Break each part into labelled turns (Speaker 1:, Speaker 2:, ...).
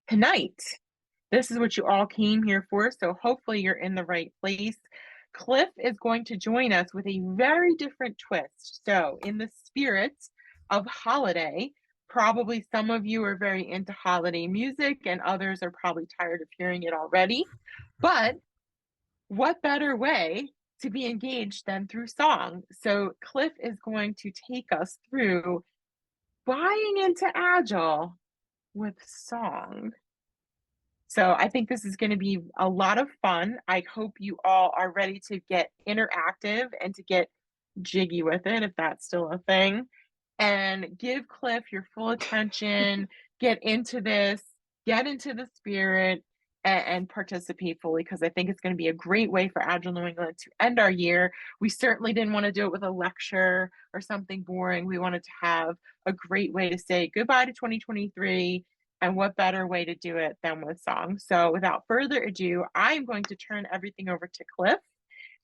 Speaker 1: Tonight, this is what you all came here for, so hopefully you're in the right place. Cliff is going to join us with a very different twist. So, in the spirit of holiday, probably some of you are very into holiday music, and others are probably tired of hearing it already. But what better way to be engaged than through song? So, Cliff is going to take us through buying into Agile with song. So I think this is going to be a lot of fun. I hope you all are ready to get interactive and to get jiggy with it, if that's still a thing. And give Cliff your full attention, get into this, get into the spirit, and participate fully because I think it's going to be a great way for Agile New England to end our year. We certainly didn't want to do it with a lecture or something boring. We wanted to have a great way to say goodbye to 2023. And what better way to do it than with song? So, without further ado, I'm going to turn everything over to Cliff,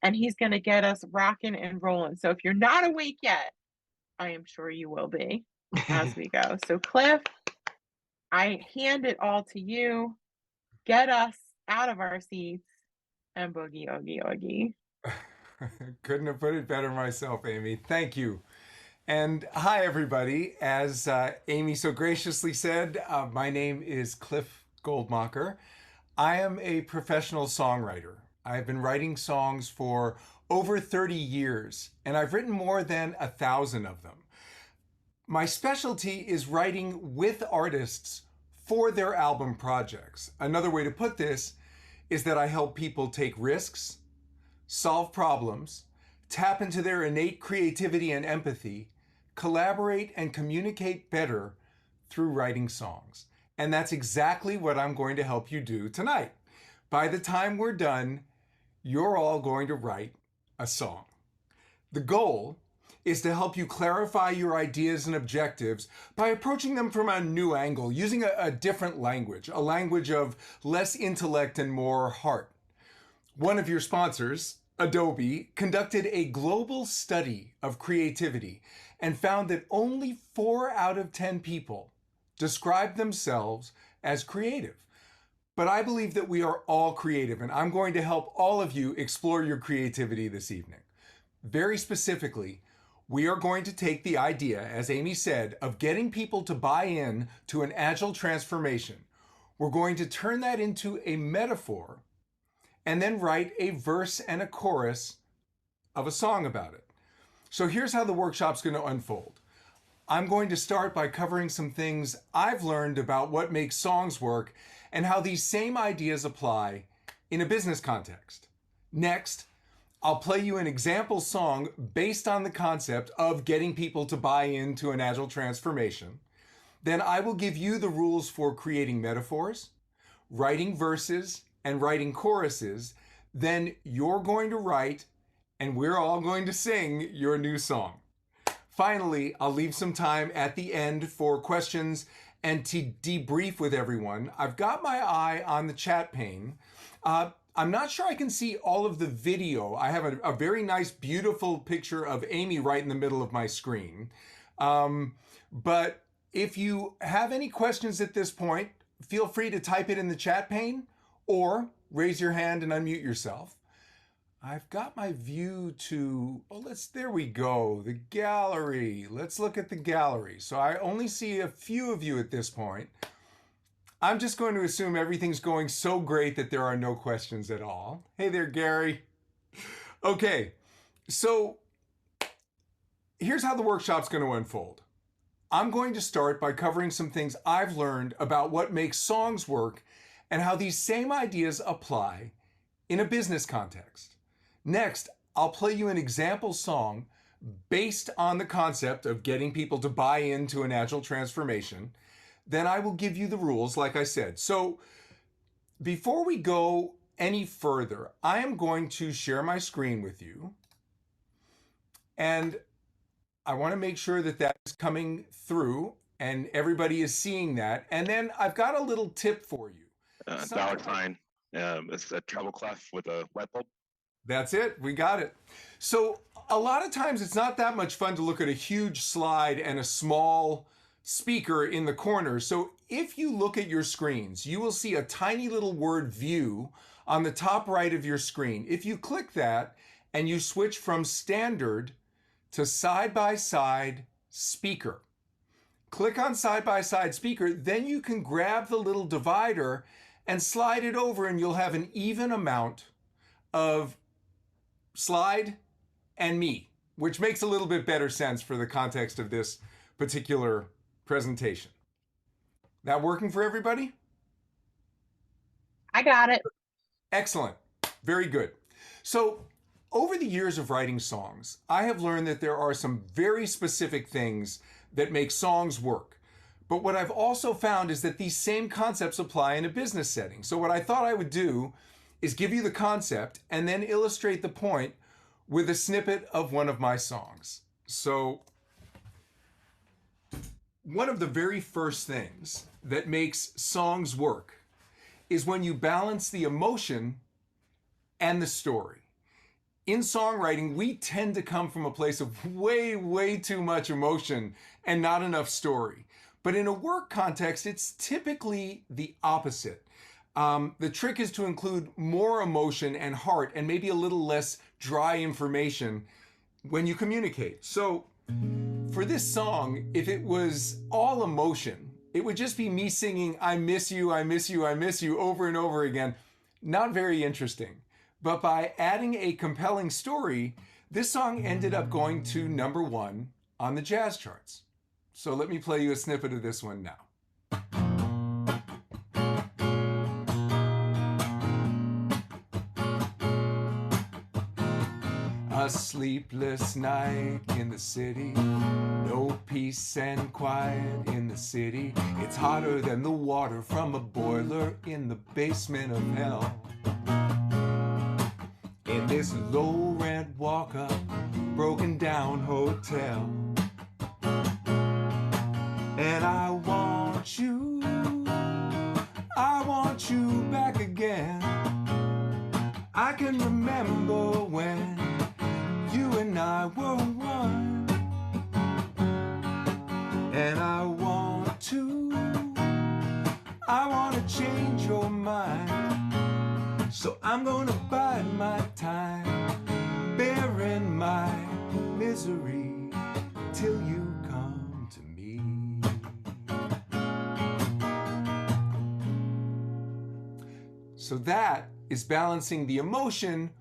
Speaker 1: and he's going to get us rocking and rolling. So, if you're not awake yet, I am sure you will be as we go. So, Cliff, I hand it all to you. Get us out of our seats and boogie, oogie, oogie.
Speaker 2: Couldn't have put it better myself, Amy. Thank you. And hi, everybody. As Amy so graciously said, my name is Cliff Goldmacher. I am a professional songwriter. I've been writing songs for over 30 years, and I've written more than 1,000 of them. My specialty is writing with artists for their album projects. Another way to put this is that I help people take risks, solve problems, tap into their innate creativity and empathy, collaborate and communicate better through writing songs. And that's exactly what I'm going to help you do tonight. By the time we're done, you're all going to write a song. The goal is to help you clarify your ideas and objectives by approaching them from a new angle, using a different language, a language of less intellect and more heart. One of your sponsors, Adobe, conducted a global study of creativity and found that only 4 out of 10 people describe themselves as creative. But I believe that we are all creative, and I'm going to help all of you explore your creativity this evening. Very specifically, we are going to take the idea, as Amy said, of getting people to buy in to an agile transformation. We're going to turn that into a metaphor and then write a verse and a chorus of a song about it. So here's how the workshop's going to unfold. I'm going to start by covering some things I've learned about what makes songs work and how these same ideas apply in a business context. Next, I'll play you an example song based on the concept of getting people to buy into an agile transformation. Then I will give you the rules for creating metaphors, writing verses, and writing choruses. Then you're going to write, and we're all going to sing your new song. Finally, I'll leave some time at the end for questions and to debrief with everyone. I've got my eye on the chat pane. I'm not sure I can see all of the video. I have a very nice, beautiful picture of Amy right in the middle of my screen. But if you have any questions at this point, feel free to type it in the chat pane or raise your hand and unmute yourself. I've got my view to, there we go, the gallery. Let's look at the gallery. So I only see a few of you at this point. I'm just going to assume everything's going so great that there are no questions at all. Hey there, Gary. Okay, so here's how the workshop's going to unfold. I'm going to start by covering some things I've learned about what makes songs work and how these same ideas apply in a business context. Next, I'll play you an example song based on the concept of getting people to buy into an agile transformation. Then I will give you the rules, like I said. So before we go any further, I am going to share my screen with you. And I want to make sure that that is coming through and everybody is seeing that. And then I've got a little tip for you.
Speaker 3: Dollar sign. It's a treble clef with a light bulb.
Speaker 2: That's it. We got it. So a lot of times it's not that much fun to look at a huge slide and a small speaker in the corner. So if you look at your screens, you will see a tiny little word view on the top right of your screen. If you click that and you switch from standard to side-by-side speaker, click on side-by-side speaker, then you can grab the little divider and slide it over, and you'll have an even amount of slide and me, which makes a little bit better sense for the context of this particular presentation. That working for everybody?
Speaker 1: I got it.
Speaker 2: Excellent. Very good. So, over the years of writing songs, I have learned that there are some very specific things that make songs work. But what I've also found is that these same concepts apply in a business setting. So what I thought I would do is give you the concept and then illustrate the point with a snippet of one of my songs. So one of the very first things that makes songs work is when you balance the emotion and the story. In songwriting, we tend to come from a place of way too much emotion and not enough story. But in a work context, it's typically the opposite. The trick is to include more emotion and heart and maybe a little less dry information when you communicate. So for this song, if it was all emotion, it would just be me singing, I miss you, I miss you, I miss you over and over again. Not very interesting. But by adding a compelling story, this song ended up going to #1 on the jazz charts. So let me play you a snippet of this one now. A sleepless night in the city, no peace and quiet in the city. It's hotter than the water from a boiler in the basement of hell. In this low-rent walk-up, broken-down hotel. And I want you back again. I can remember when you and I were one. And I want to change your mind. So I'm gonna bide my time, bearing my misery till you come to me. So that is balancing the emotion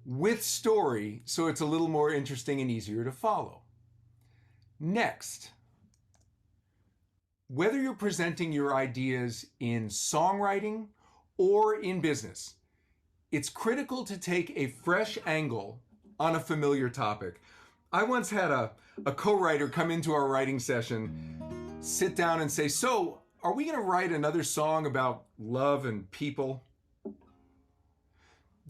Speaker 2: with story, so it's a little more interesting and easier to follow. Next, whether you're presenting your ideas in songwriting or in business, it's critical to take a fresh angle on a familiar topic. I once had a co-writer come into our writing session, sit down and say, so are we going to write another song about love and people?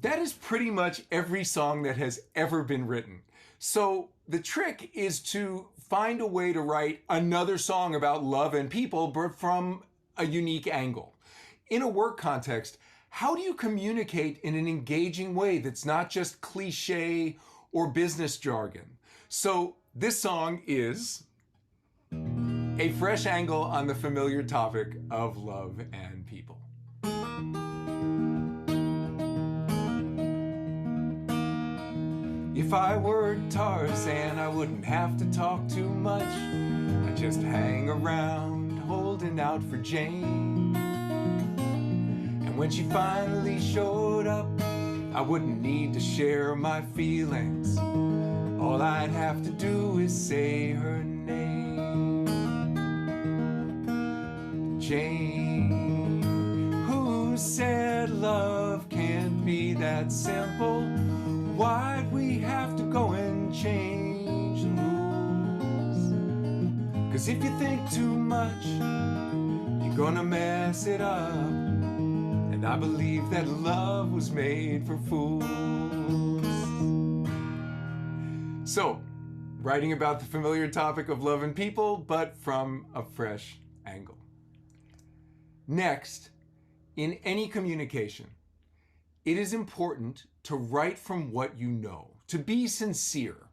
Speaker 2: That is pretty much every song that has ever been written. So the trick is to find a way to write another song about love and people, but from a unique angle. In a work context, how do you communicate in an engaging way that's not just cliche or business jargon? So this song is a fresh angle on the familiar topic of love and people. If I were Tarzan, I wouldn't have to talk too much. I'd just hang around, holding out for Jane. And when she finally showed up, I wouldn't need to share my feelings. All I'd have to do is say her name. Jane, who said love can't be that simple? Why'd we have to go and change the rules? 'Cause if you think too much, you're gonna mess it up. And I believe that love was made for fools. So, writing about the familiar topic of love and people, but from a fresh angle. Next, in any communication, it is important to write from what you know, to be sincere.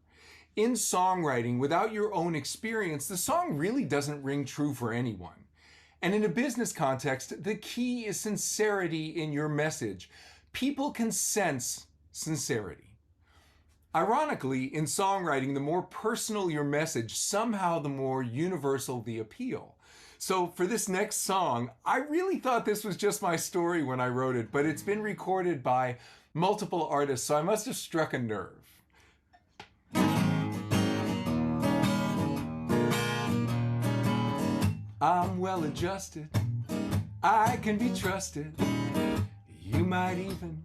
Speaker 2: In songwriting, without your own experience, the song really doesn't ring true for anyone. And in a business context, the key is sincerity in your message. People can sense sincerity. Ironically, in songwriting, the more personal your message, somehow the more universal the appeal. So for this next song, I really thought this was just my story when I wrote it, but it's been recorded by multiple artists, so I must have struck a nerve. I'm well adjusted, I can be trusted. You might even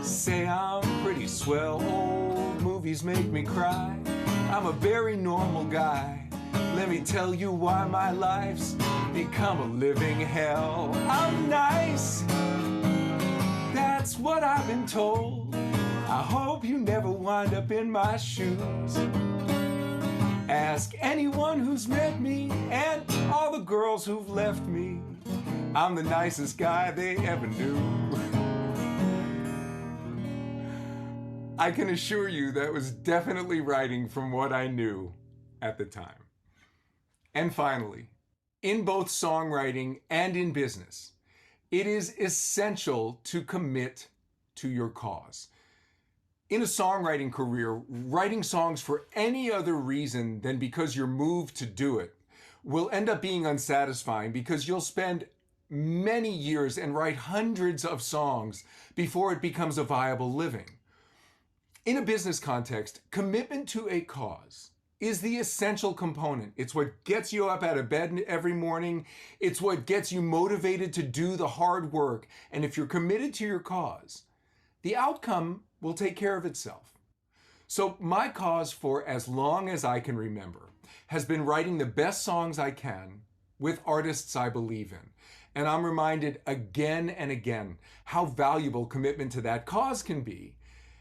Speaker 2: say I'm pretty swell. Old movies make me cry. I'm a very normal guy. Let me tell you why my life's become a living hell. I'm nice, that's what I've been told. I hope you never wind up in my shoes. Ask anyone who's met me and all the girls who've left me. I'm the nicest guy they ever knew. I can assure you that was definitely writing from what I knew at the time. And finally, in both songwriting and in business, it is essential to commit to your cause. In a songwriting career, writing songs for any other reason than because you're moved to do it will end up being unsatisfying, because you'll spend many years and write hundreds of songs before it becomes a viable living. In a business context, commitment to a cause is the essential component. It's what gets you up out of bed every morning. It's what gets you motivated to do the hard work. And if you're committed to your cause, the outcome will take care of itself. So my cause for as long as I can remember has been writing the best songs I can with artists I believe in. And I'm reminded again and again how valuable commitment to that cause can be.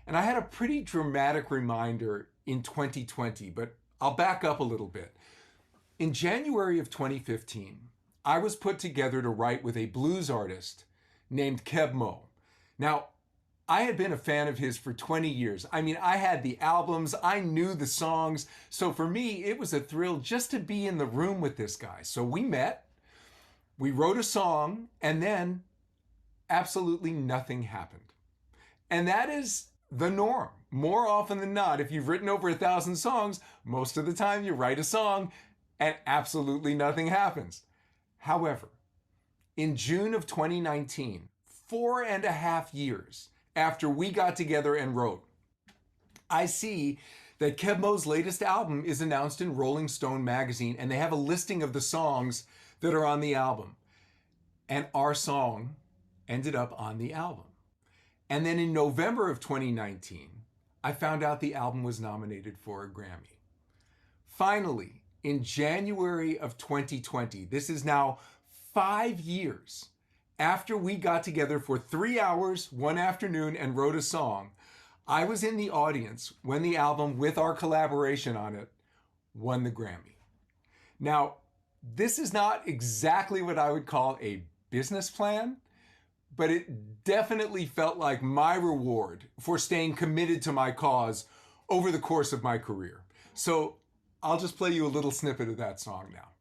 Speaker 2: And I had a pretty dramatic reminder in 2020, but I'll back up a little bit. In January of 2015, I was put together to write with a blues artist named Keb Mo. Now, I had been a fan of his for 20 years. I mean, I had the albums, I knew the songs. So for me, it was a thrill just to be in the room with this guy. So we met, we wrote a song, and then absolutely nothing happened. And that is the norm. More often than not, if you've written over 1,000 songs, most of the time you write a song and absolutely nothing happens. However, in June of 2019, 4.5 years after we got together and wrote, I see that Keb Mo's latest album is announced in Rolling Stone magazine, and they have a listing of the songs that are on the album. And our song ended up on the album. And then in November of 2019, I found out the album was nominated for a Grammy. Finally, in January of 2020, this is now 5 years after we got together for 3 hours one afternoon and wrote a song, I was in the audience when the album, with our collaboration on it, won the Grammy. Now, this is not exactly what I would call a business plan, but it definitely felt like my reward for staying committed to my cause over the course of my career. So I'll just play you a little snippet of that song now.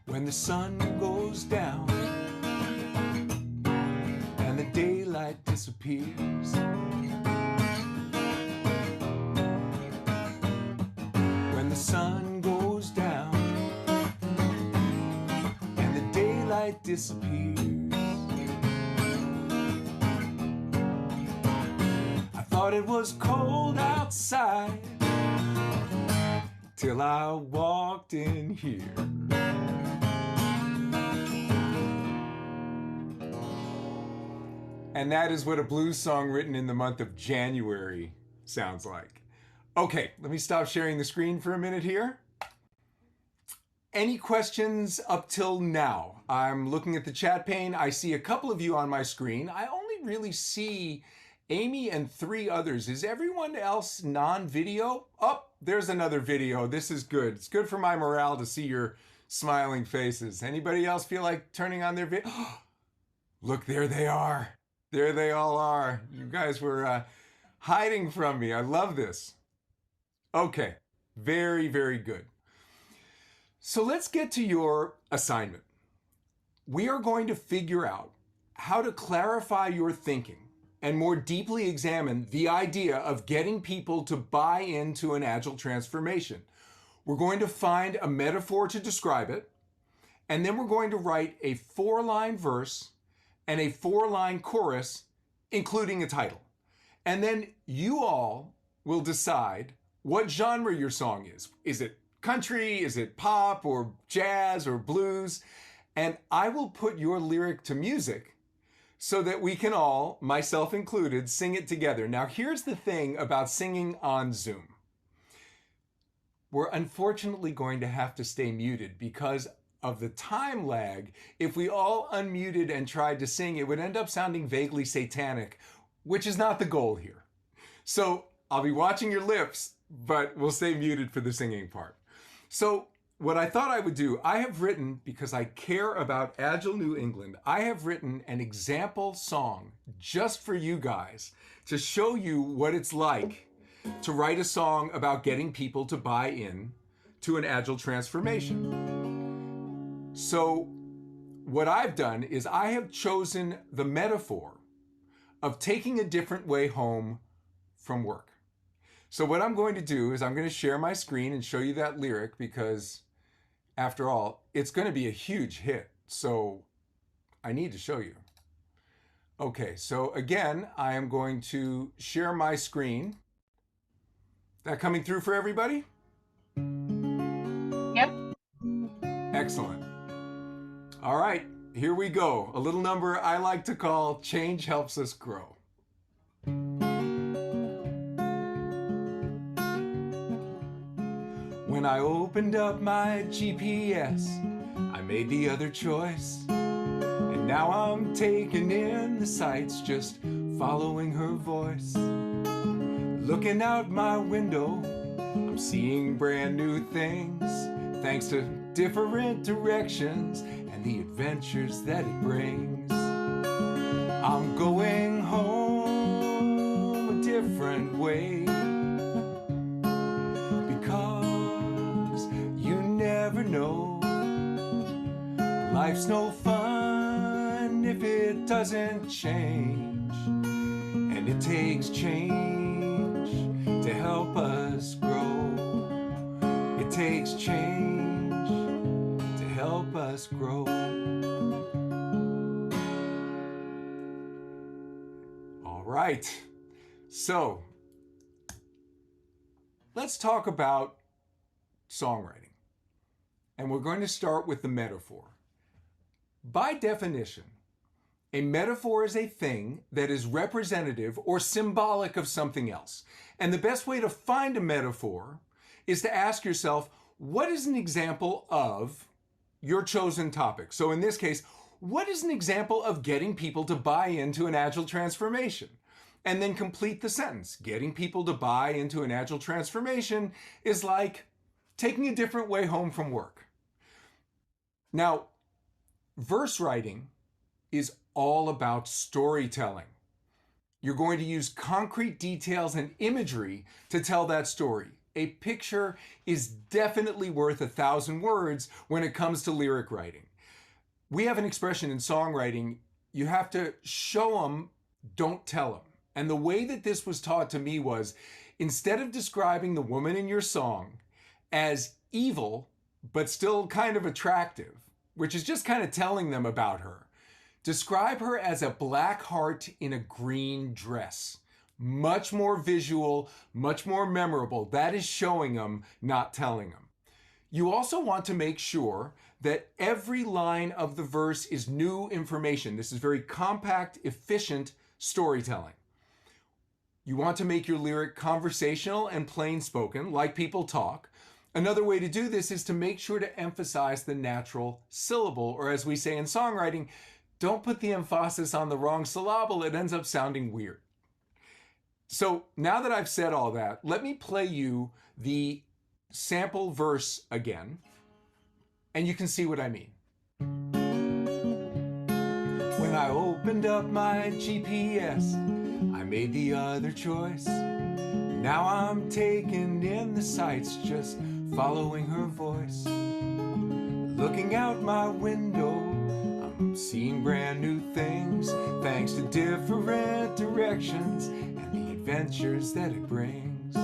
Speaker 2: When the sun goes down and the daylight disappears, when the sun goes down and the daylight disappears, I thought it was cold outside till I walked in here. And that is what a blues song written in the month of January sounds like. Okay, let me stop sharing the screen for a minute here. Any questions up till now? I'm looking at the chat pane. I see a couple of you on my screen. I only really see Amy and 3 others. Is everyone else non-video? Oh, there's another video. This is good. It's good for my morale to see your smiling faces. Anybody else feel like turning on their video? Look, there they are. There they all are. You guys were hiding from me. I love this. Okay, very, very good. So let's get to your assignment. We are going to figure out how to clarify your thinking and more deeply examine the idea of getting people to buy into an agile transformation. We're going to find a metaphor to describe it, and then we're going to write a 4-line verse and a 4-line chorus, including a title. And then you all will decide what genre your song is. Is it country? Is it pop or jazz or blues? And I will put your lyric to music so that we can all, myself included, sing it together. Now, here's the thing about singing on Zoom. We're unfortunately going to have to stay muted because of the time lag. If we all unmuted and tried to sing, it would end up sounding vaguely satanic, which is not the goal here. So I'll be watching your lips, but we'll stay muted for the singing part. So what I thought I would do, I have written, because I care about Agile New England, I have written an example song just for you guys to show you what it's like to write a song about getting people to buy in to an Agile transformation. So what I've done is I have chosen the metaphor of taking a different way home from work. So what I'm going to do is I'm going to share my screen and show you that lyric because, after all, it's going to be a huge hit. So I need to show you. Okay, so again, I am going to share my screen. That coming through for everybody?
Speaker 1: Yep.
Speaker 2: Excellent. All right, here we go. A little number I like to call Change Helps Us Grow. When I opened up my GPS, I made the other choice. And now I'm taking in the sights, just following her voice. Looking out my window, I'm seeing brand new things, thanks to different directions and the adventures that it brings. I'm going home a different way, because you never know. Life's no fun if it doesn't change, and it takes change to help us grow. It takes change to help us grow. All right, so let's talk about songwriting. And we're going to start with the metaphor. By definition, a metaphor is a thing that is representative or symbolic of something else. And the best way to find a metaphor is to ask yourself, what is an example of your chosen topic? So in this case, what is an example of getting people to buy into an agile transformation? And then complete the sentence. Getting people to buy into an agile transformation is like taking a different way home from work. Now, verse writing is all about storytelling. You're going to use concrete details and imagery to tell that story. A picture is definitely worth 1,000 words when it comes to lyric writing. We have an expression in songwriting, you have to show them, don't tell them. And the way that this was taught to me was, instead of describing the woman in your song as evil, but still kind of attractive, which is just kind of telling them about her, describe her as a black heart in a green dress. Much more visual, much more memorable. That is showing them, not telling them. You also want to make sure that every line of the verse is new information. This is very compact, efficient storytelling. You want to make your lyric conversational and plain spoken, like people talk. Another way to do this is to make sure to emphasize the natural syllable, or as we say in songwriting, don't put the emphasis on the wrong syllable. It ends up sounding weird. So now that I've said all that, let me play you the sample verse again, and you can see what I mean. When I opened up my GPS, I made the other choice. Now I'm taking in the sights, just following her voice. Looking out my window, I'm seeing brand new things, thanks to different directions and the adventures that it brings.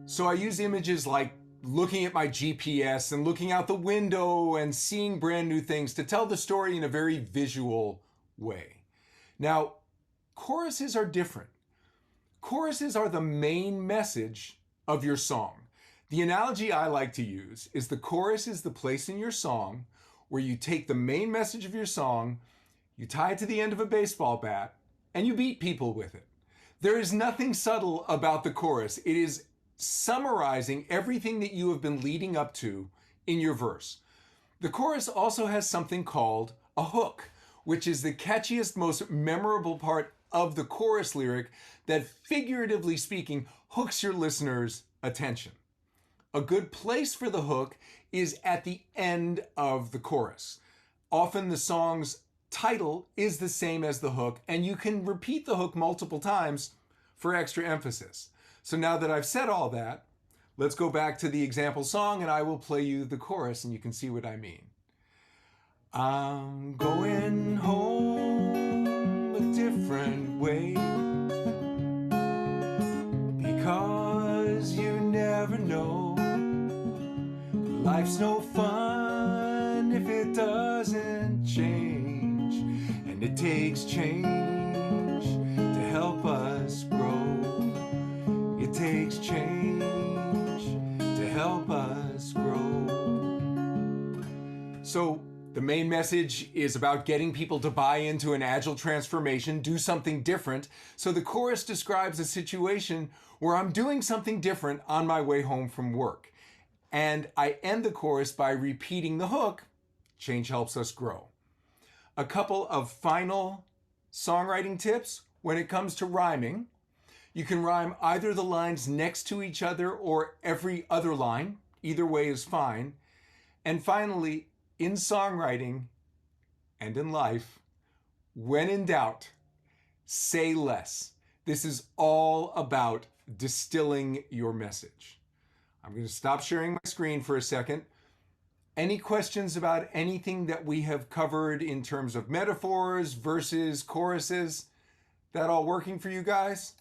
Speaker 2: So I use images like looking at my GPS and looking out the window and seeing brand new things to tell the story in a very visual way. Now, choruses are different. Choruses are the main message of your song. The analogy I like to use is the chorus is the place in your song where you take the main message of your song, you tie it to the end of a baseball bat, and you beat people with it. There is nothing subtle about the chorus. It is summarizing everything that you have been leading up to in your verse. The chorus also has something called a hook, which is the catchiest, most memorable part of the chorus lyric that, figuratively speaking, hooks your listeners' attention. A good place for the hook is at the end of the chorus. Often the song's title is the same as the hook, and you can repeat the hook multiple times for extra emphasis. So now that I've said all that, let's go back to the example song and I will play you the chorus and you can see what I mean. I'm going home a different way, because you never know. Life's no fun if it doesn't change, and it takes change to help us grow. It takes change to help us grow. So the main message is about getting people to buy into an agile transformation, do something different. So the chorus describes a situation where I'm doing something different on my way home from work. And I end the chorus by repeating the hook, change helps us grow. A couple of final songwriting tips when it comes to rhyming. You can rhyme either the lines next to each other or every other line. Either way is fine. And finally, in songwriting and in life, when in doubt, say less. This is all about distilling your message. I'm going to stop sharing my screen for a second. Any questions about anything that we have covered in terms of metaphors, verses, choruses? That all working for you guys?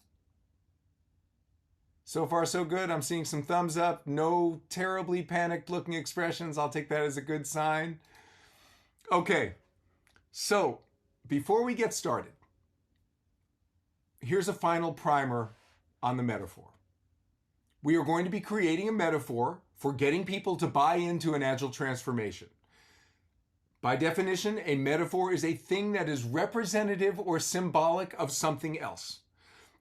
Speaker 2: So far, so good. I'm seeing some thumbs up. No terribly panicked looking expressions. I'll take that as a good sign. Okay, so before we get started, here's a final primer on the metaphor. We are going to be creating a metaphor for getting people to buy into an agile transformation. By definition, a metaphor is a thing that is representative or symbolic of something else.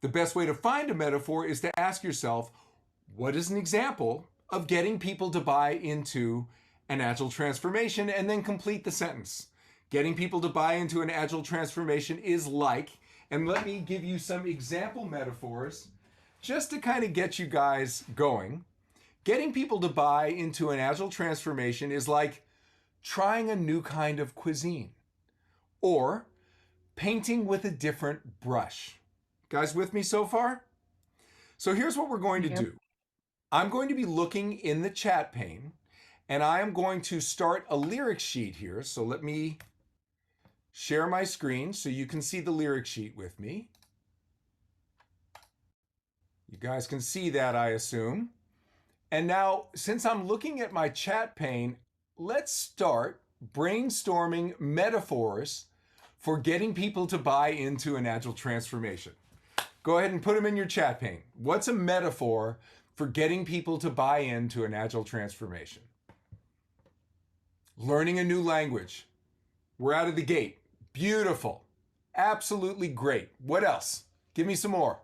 Speaker 2: The best way to find a metaphor is to ask yourself, what is an example of getting people to buy into an agile transformation, and then complete the sentence. Getting people to buy into an agile transformation is like, and let me give you some example metaphors just to kind of get you guys going. Getting people to buy into an agile transformation is like trying a new kind of cuisine or painting with a different brush. Guys with me so far? So here's what we're going to do. I'm going to be looking in the chat pane and I am going to start a lyric sheet here. So let me share my screen so you can see the lyric sheet with me. You guys can see that, I assume. And now, since I'm looking at my chat pane, let's start brainstorming metaphors for getting people to buy into an agile transformation. Go ahead and put them in your chat pane. What's a metaphor for getting people to buy into an agile transformation? Learning a new language. We're out of the gate. Beautiful. Absolutely great. What else? Give me some more.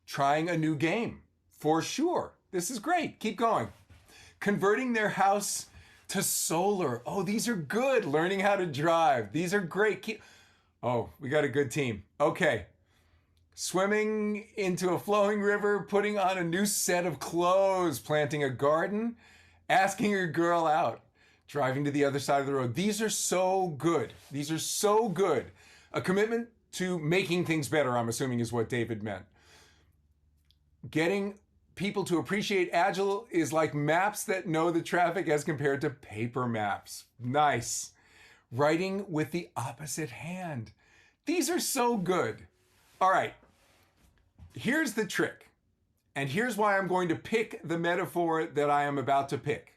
Speaker 2: Trying a new game. For sure. This is great. Keep going. Converting their house to solar. Oh, these are good. Learning how to drive. These are great. Oh, we got a good team. Okay. Swimming into a flowing river, putting on a new set of clothes, planting a garden, asking a girl out, driving to the other side of the road. These are so good. These are so good. A commitment to making things better, I'm assuming, is what David meant. Getting people to appreciate Agile is like maps that know the traffic as compared to paper maps. Nice. Writing with the opposite hand. These are so good. All right. Here's the trick. And here's why I'm going to pick the metaphor that I am about to pick.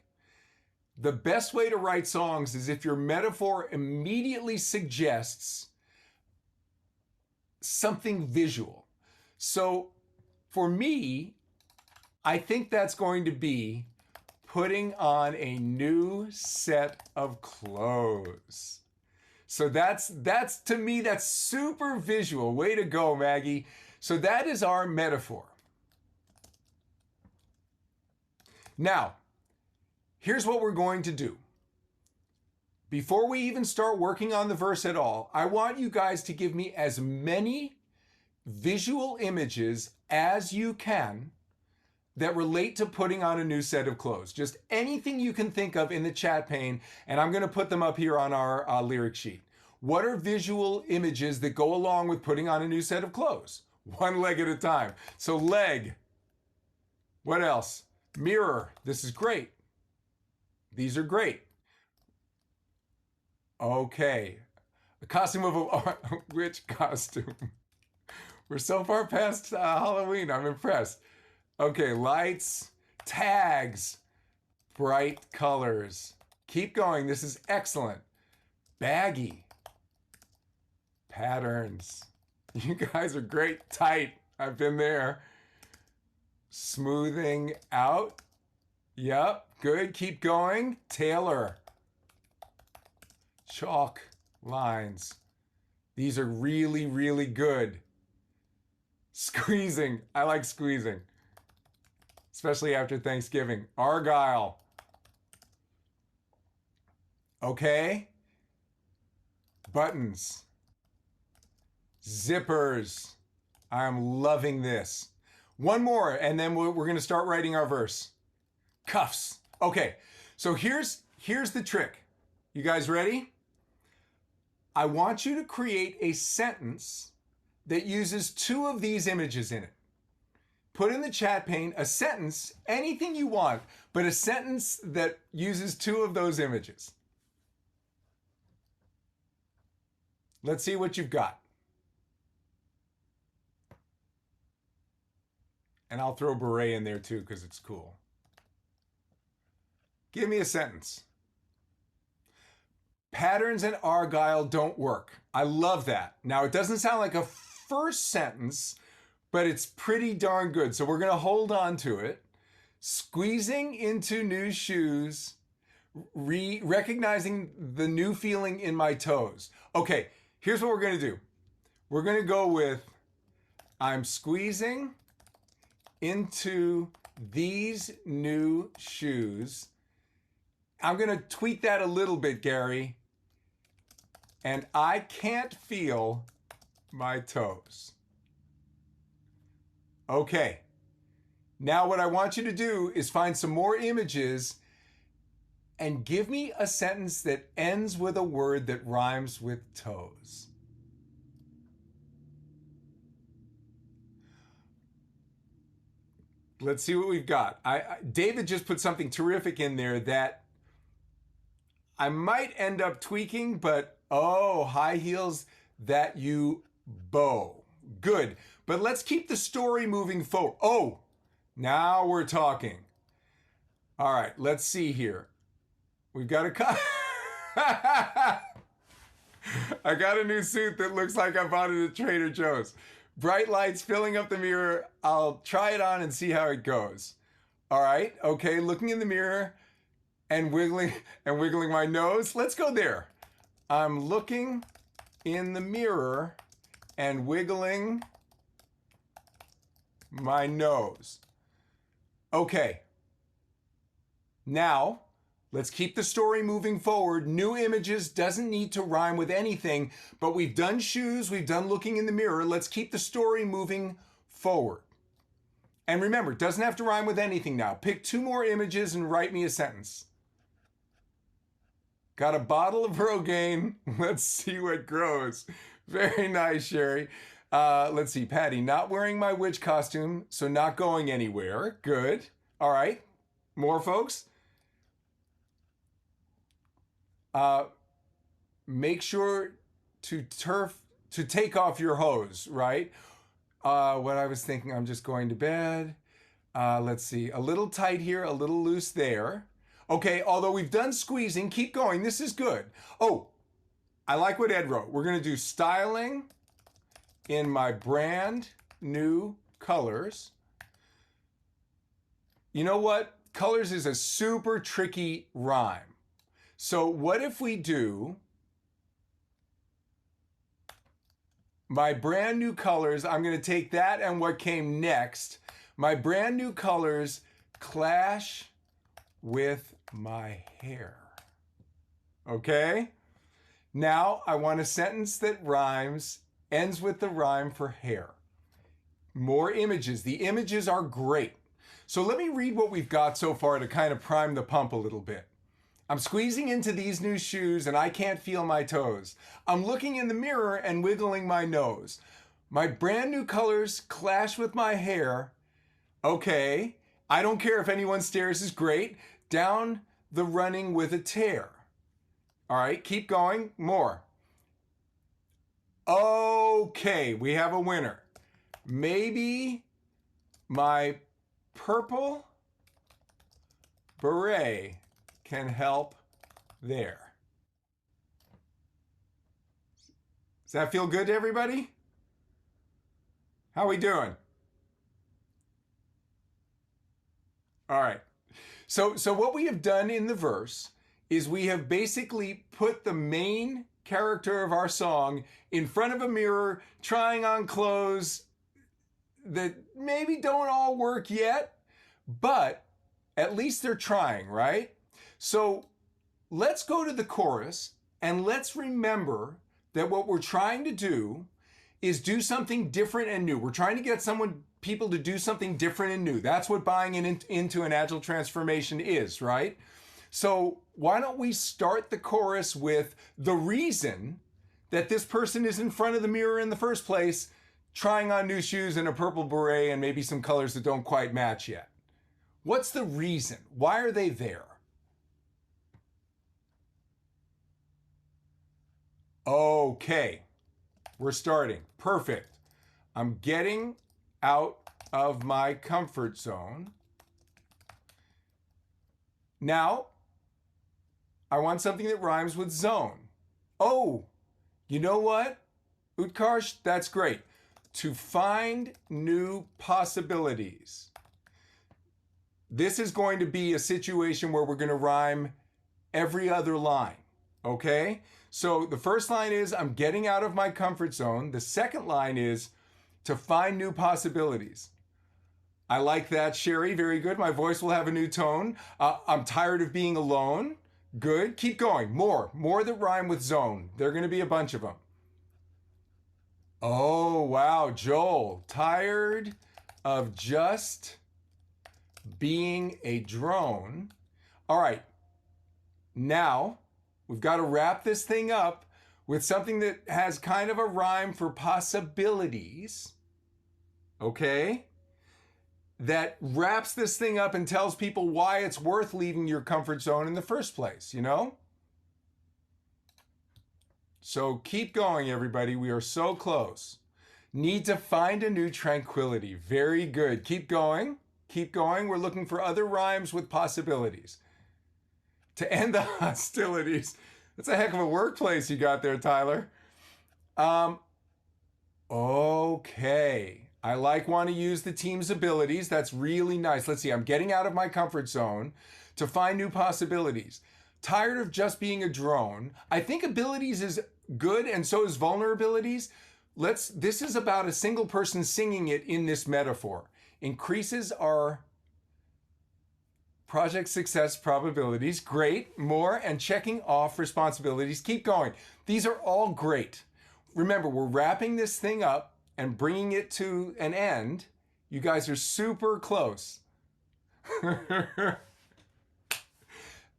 Speaker 2: The best way to write songs is if your metaphor immediately suggests something visual. So for me, I think that's going to be putting on a new set of clothes. So that's to me, that's super visual. Way to go, Maggie. So that is our metaphor. Now, here's what we're going to do. Before we even start working on the verse at all, I want you guys to give me as many visual images as you can that relate to putting on a new set of clothes. Just anything you can think of in the chat pane, and I'm going to put them up here on our lyric sheet. What are visual images that go along with putting on a new set of clothes? One leg at a time. So leg. What else? Mirror. This is great. These are great. Okay. A costume of a... Which costume? We're so far past Halloween. I'm impressed. Okay, lights, tags, bright colors. Keep going. This is excellent. Baggy. Patterns. You guys are great. Tight. I've been there. Smoothing out. Yep. Good. Keep going. Tailor. Chalk lines. These are really, really good. Squeezing. I like squeezing. Especially after Thanksgiving. Argyle. Okay. Buttons. Zippers. I'm loving this. One more, and then we're going to start writing our verse. Cuffs. Okay, so here's the trick. You guys ready? I want you to create a sentence that uses two of these images in it. Put in the chat pane a sentence, anything you want, but a sentence that uses two of those images. Let's see what you've got. And I'll throw beret in there too because it's cool. Give me a sentence. Patterns and Argyle don't work. I love that. Now, it doesn't sound like a first sentence, but it's pretty darn good. So we're going to hold on to it. Squeezing into new shoes, recognizing the new feeling in my toes. Okay, here's what we're going to do. We're going to go with, I'm squeezing into these new shoes. I'm going to tweak that a little bit, Gary. And I can't feel my toes. Okay. Now what I want you to do is find some more images and give me a sentence that ends with a word that rhymes with toes. Let's see what we've got. David just put something terrific in there that I might end up tweaking, but oh, high heels that you bow. Good. But let's keep the story moving forward. Oh, now we're talking. All right, let's see here. We've got I got a new suit that looks like I bought it at Trader Joe's. Bright lights filling up the mirror. I'll try it on and see how it goes. All right, okay, looking in the mirror and wiggling my nose. Let's go there. I'm looking in the mirror and wiggling my nose. Okay. Now, let's keep the story moving forward. New images doesn't need to rhyme with anything, but we've done shoes, we've done looking in the mirror. Let's keep the story moving forward. And remember, it doesn't have to rhyme with anything now. Pick two more images and write me a sentence. Got a bottle of Rogaine. Let's see what grows. Very nice, Sherry. Let's see, Patty, not wearing my witch costume, so not going anywhere. Good. All right. More folks. Make sure to take off your hose, right? What I was thinking, I'm just going to bed. Let's see, a little tight here, a little loose there. Okay, although we've done squeezing, keep going. This is good. Oh, I like what Ed wrote. We're going to do styling in my brand new colors. You know what? Colors is a super tricky rhyme. So what if we do my brand new colors? I'm going to take that and what came next. My brand new colors clash with my hair. Okay? Now I want a sentence that rhymes, ends with the rhyme for hair. More images. The images are great. So let me read what we've got so far to kind of prime the pump a little bit. I'm squeezing into these new shoes and I can't feel my toes. I'm looking in the mirror and wiggling my nose. My brand new colors clash with my hair. Okay, I don't care if anyone stares is great. Down the running with a tear. All right, keep going. More. Okay, we have a winner. Maybe my purple beret can help there. Does that feel good to everybody? How we doing? All right. So what we have done in the verse is we have basically put the main character of our song in front of a mirror, trying on clothes that maybe don't all work yet, but at least they're trying, right? So let's go to the chorus and let's remember that what we're trying to do is do something different and new. We're trying to get people to do something different and new. That's what buying into an agile transformation is, right? So why don't we start the chorus with the reason that this person is in front of the mirror in the first place, trying on new shoes and a purple beret and maybe some colors that don't quite match yet. What's the reason? Why are they there? Okay, we're starting. Perfect. I'm getting out of my comfort zone. Now, I want something that rhymes with zone. Oh, you know what? Utkarsh, that's great. To find new possibilities. This is going to be a situation where we're going to rhyme every other line, okay? So the first line is, I'm getting out of my comfort zone. The second line is, to find new possibilities. I like that, Sherry. Very good. My voice will have a new tone. I'm tired of being alone. Good. Keep going. More that rhyme with zone. There are going to be a bunch of them. Oh, wow. Joel, tired of just being a drone. All right. Now, we've got to wrap this thing up with something that has kind of a rhyme for possibilities. Okay? That wraps this thing up and tells people why it's worth leaving your comfort zone in the first place, you know? So keep going, everybody. We are so close. Need to find a new tranquility. Very good. Keep going. Keep going. We're looking for other rhymes with possibilities. To end the hostilities. That's a heck of a workplace you got there, Tyler. Okay. I want to use the team's abilities. That's really nice. Let's see. I'm getting out of my comfort zone to find new possibilities. Tired of just being a drone. I think abilities is good and so is vulnerabilities. This is about a single person singing it in this metaphor. Increases our project success probabilities. Great. More and checking off responsibilities. Keep going. These are all great. Remember, we're wrapping this thing up and bringing it to an end. You guys are super close.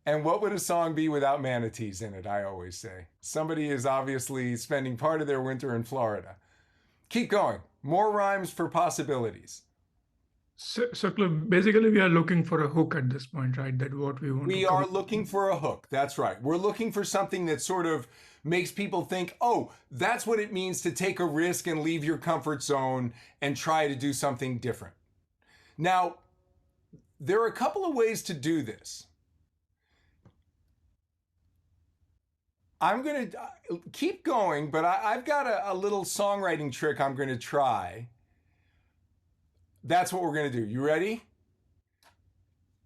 Speaker 2: And what would a song be without manatees in it, I always say. Somebody is obviously spending part of their winter in Florida. Keep going. More rhymes for possibilities.
Speaker 4: So Cliff, basically we are looking for a hook at this point, right? That what we want
Speaker 2: We
Speaker 4: to
Speaker 2: are
Speaker 4: come.
Speaker 2: looking for a hook. That's right. We're looking for something that sort of makes people think, oh, that's what it means to take a risk and leave your comfort zone and try to do something different. Now, there are a couple of ways to do this. I'm going to keep going, but I've got a little songwriting trick I'm going to try. That's what we're going to do. You ready?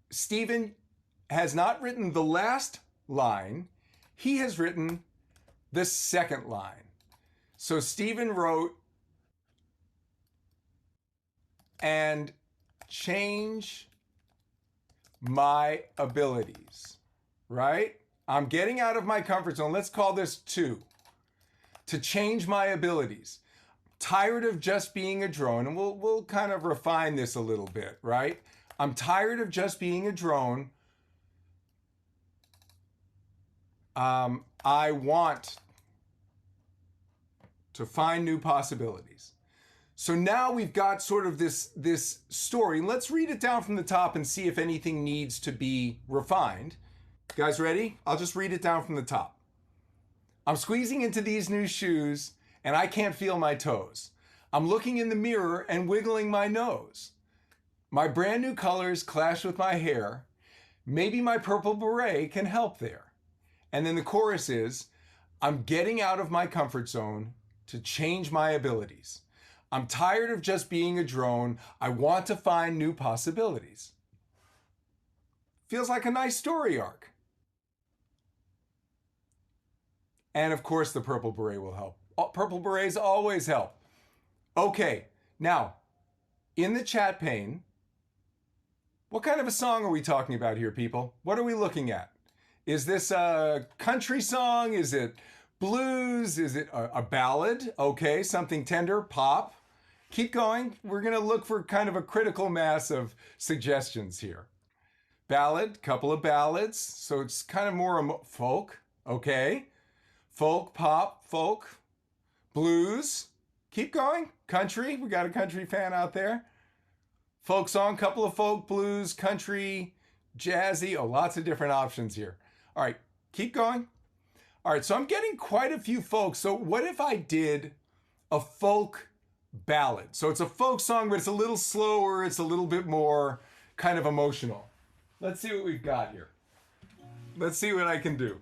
Speaker 2: Stephen has not written the last line. He has written the second line. So Stephen wrote, and change my abilities, right? I'm getting out of my comfort zone. Let's call this 2. To change my abilities. Tired of just being a drone, and we'll kind of refine this a little bit, right? I'm tired of just being a drone. I want to find new possibilities. So now we've got sort of this story. Let's read it down from the top and see if anything needs to be refined. You guys ready? I'll just read it down from the top. I'm squeezing into these new shoes and I can't feel my toes. I'm looking in the mirror and wiggling my nose. My brand new colors clash with my hair. Maybe my purple beret can help there. And then the chorus is, I'm getting out of my comfort zone to change my abilities. I'm tired of just being a drone. I want to find new possibilities. Feels like a nice story arc. And of course, the purple beret will help. Purple berets always help. Okay, now, in the chat pane, what kind of a song are we talking about here, people? What are we looking at? Is this a country song? Is it blues? Is it a ballad? Okay, something tender, pop. Keep going. We're going to look for kind of a critical mass of suggestions here. Ballad, couple of ballads. So it's kind of more folk. Okay. Folk, pop, folk. Blues. Keep going. Country. We got a country fan out there. Folk song, couple of folk, blues, country, jazzy. Oh, lots of different options here. All right. Keep going. All right. So I'm getting quite a few folks. So what if I did a folk ballad? So it's a folk song, but it's a little slower. It's a little bit more kind of emotional. Let's see what we've got here. Let's see what I can do.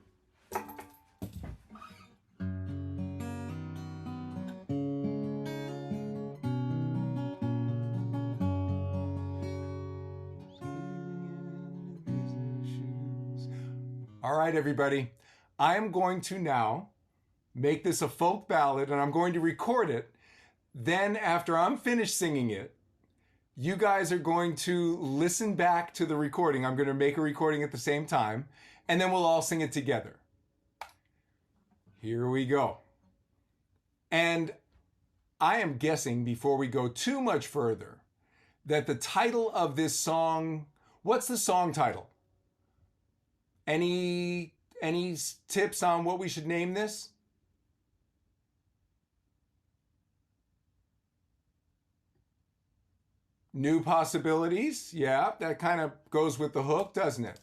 Speaker 2: All right, everybody. I am going to now make this a folk ballad and I'm going to record it. Then after I'm finished singing it, you guys are going to listen back to the recording. I'm going to make a recording at the same time, and then we'll all sing it together. Here we go. And I am guessing, before we go too much further, that the title of this song, what's the song title? Any tips on what we should name this? New possibilities. Yeah, that kind of goes with the hook, doesn't it?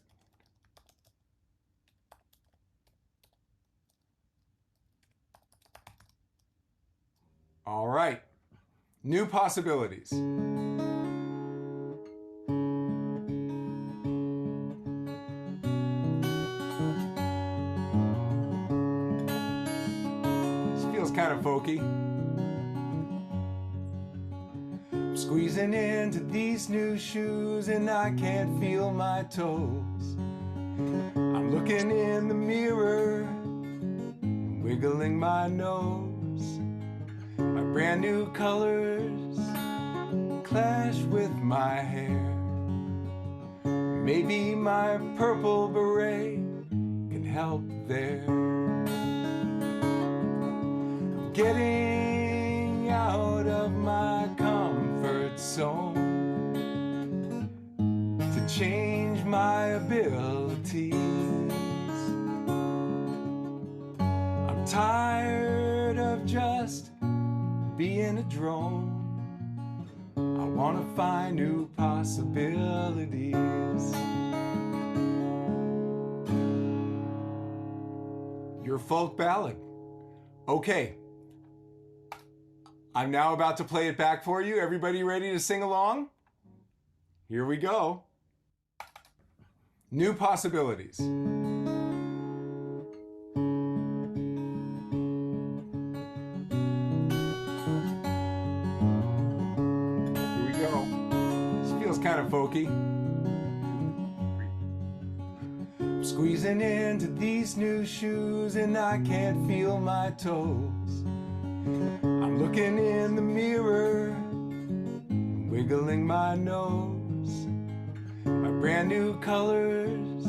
Speaker 2: All right. New possibilities. This feels kind of folky. Squeezing into these new shoes and I can't feel my toes. I'm looking in the mirror, wiggling my nose. My brand new colors clash with my hair. Maybe my purple beret can help there. I'm getting out of my comfort zone to change my abilities. being a drone. I want to find new possibilities. Your folk ballad. Okay. I'm now about to play it back for you. Everybody ready to sing along? Here we go. New possibilities. Here we go. This feels kind of folky. I'm squeezing into these new shoes and I can't feel my toes. I'm looking in the mirror, wiggling my nose. My brand new colors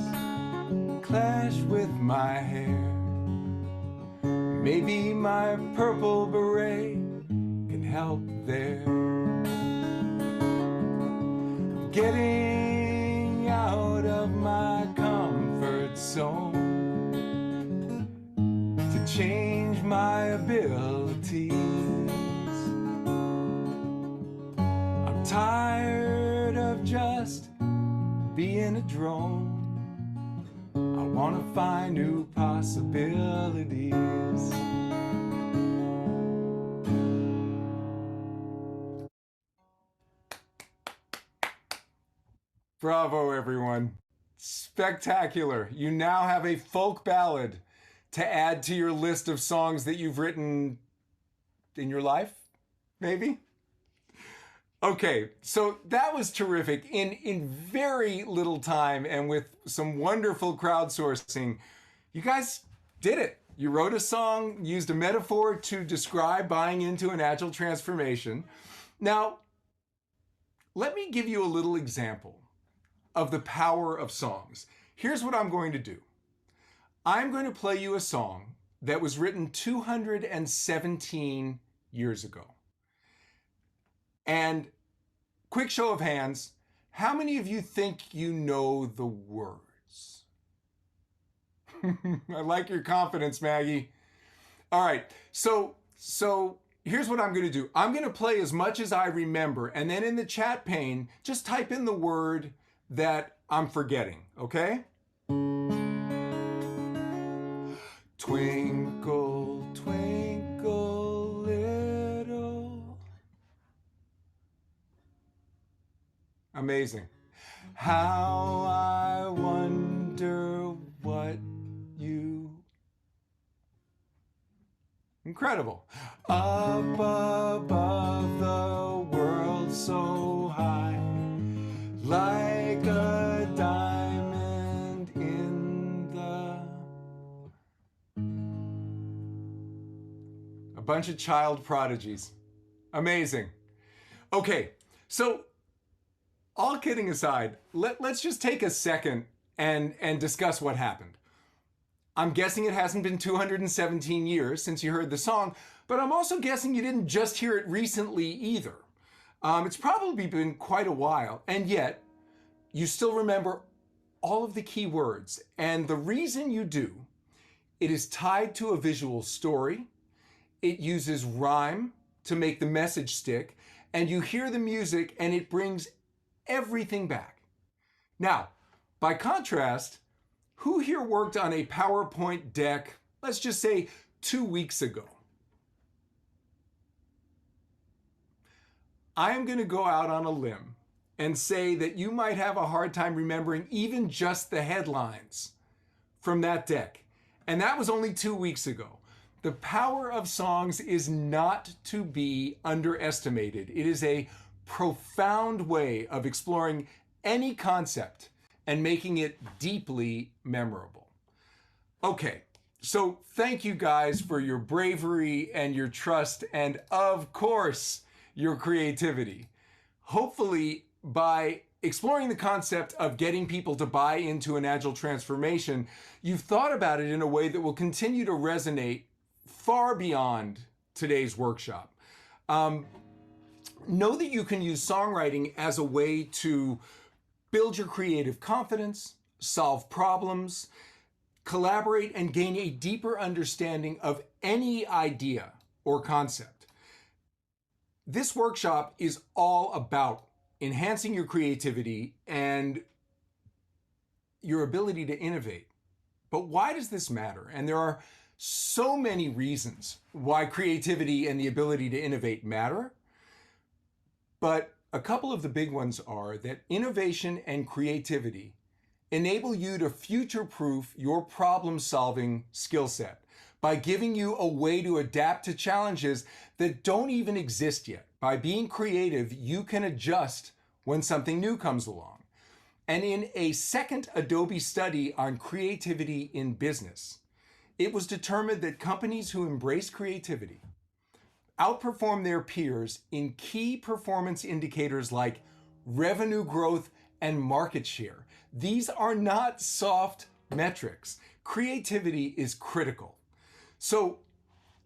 Speaker 2: clash with my hair. Maybe my purple beret can help there. I'm getting out of my comfort zone to change my abilities. I'm tired of just being a drone. I want to find new possibilities. Bravo, everyone. Spectacular. You now have a folk ballad to add to your list of songs that you've written in your life, maybe? Okay, so that was terrific. In very little time and with some wonderful crowdsourcing, you guys did it. You wrote a song, used a metaphor to describe buying into an agile transformation. Now, let me give you a little example of the power of songs. Here's what I'm going to do. I'm going to play you a song that was written 217 years ago. And quick show of hands, how many of you think you know the words? I like your confidence, Maggie. All right, so here's what I'm going to do. I'm going to play as much as I remember, and then in the chat pane, just type in the word that I'm forgetting, okay? Twinkle, twinkle, little. Amazing. How I wonder what you... Incredible. Up above the world so high, like a diamond in the... A bunch of child prodigies. Amazing. Okay, so all kidding aside, let's just take a second and discuss what happened. I'm guessing it hasn't been 217 years since you heard the song, but I'm also guessing you didn't just hear it recently either. It's probably been quite a while, and yet you still remember all of the key words. And the reason you do, it is tied to a visual story. It uses rhyme to make the message stick, and you hear the music and it brings everything back. Now, by contrast, who here worked on a PowerPoint deck, let's just say 2 weeks ago? I am going to go out on a limb and say that you might have a hard time remembering even just the headlines from that deck. And that was only 2 weeks ago. The power of songs is not to be underestimated. It is a profound way of exploring any concept and making it deeply memorable. Okay, so thank you guys for your bravery and your trust and, of course, your creativity. Hopefully, by exploring the concept of getting people to buy into an agile transformation, you've thought about it in a way that will continue to resonate far beyond today's workshop. Know that you can use songwriting as a way to build your creative confidence, solve problems, collaborate, and gain a deeper understanding of any idea or concept. This workshop is all about enhancing your creativity and your ability to innovate. But why does this matter? And there are so many reasons why creativity and the ability to innovate matter. But a couple of the big ones are that innovation and creativity enable you to future-proof your problem-solving skill set by giving you a way to adapt to challenges that don't even exist yet. By being creative, you can adjust when something new comes along. And in a second Adobe study on creativity in business, it was determined that companies who embrace creativity outperform their peers in key performance indicators like revenue growth and market share. These are not soft metrics. Creativity is critical. So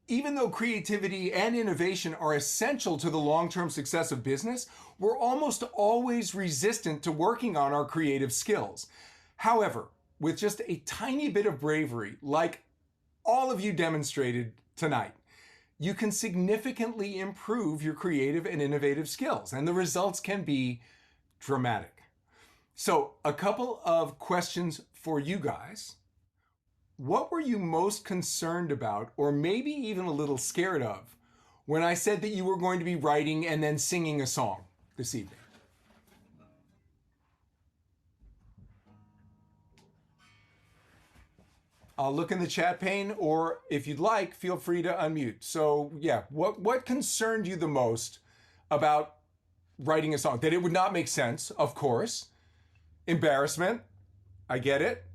Speaker 2: even though creativity and innovation are essential to the long-term success of business, we're almost always resistant to working on our creative skills. However, with just a tiny bit of bravery, like all of you demonstrated tonight, you can significantly improve your creative and innovative skills, and the results can be dramatic. So, a couple of questions for you guys. What were you most concerned about, or maybe even a little scared of, when I said that you were going to be writing and then singing a song this evening? I'll look in the chat pane, or if you'd like, feel free to unmute. So yeah, what concerned you the most about writing a song? That it would not make sense, of course. Embarrassment, I get it.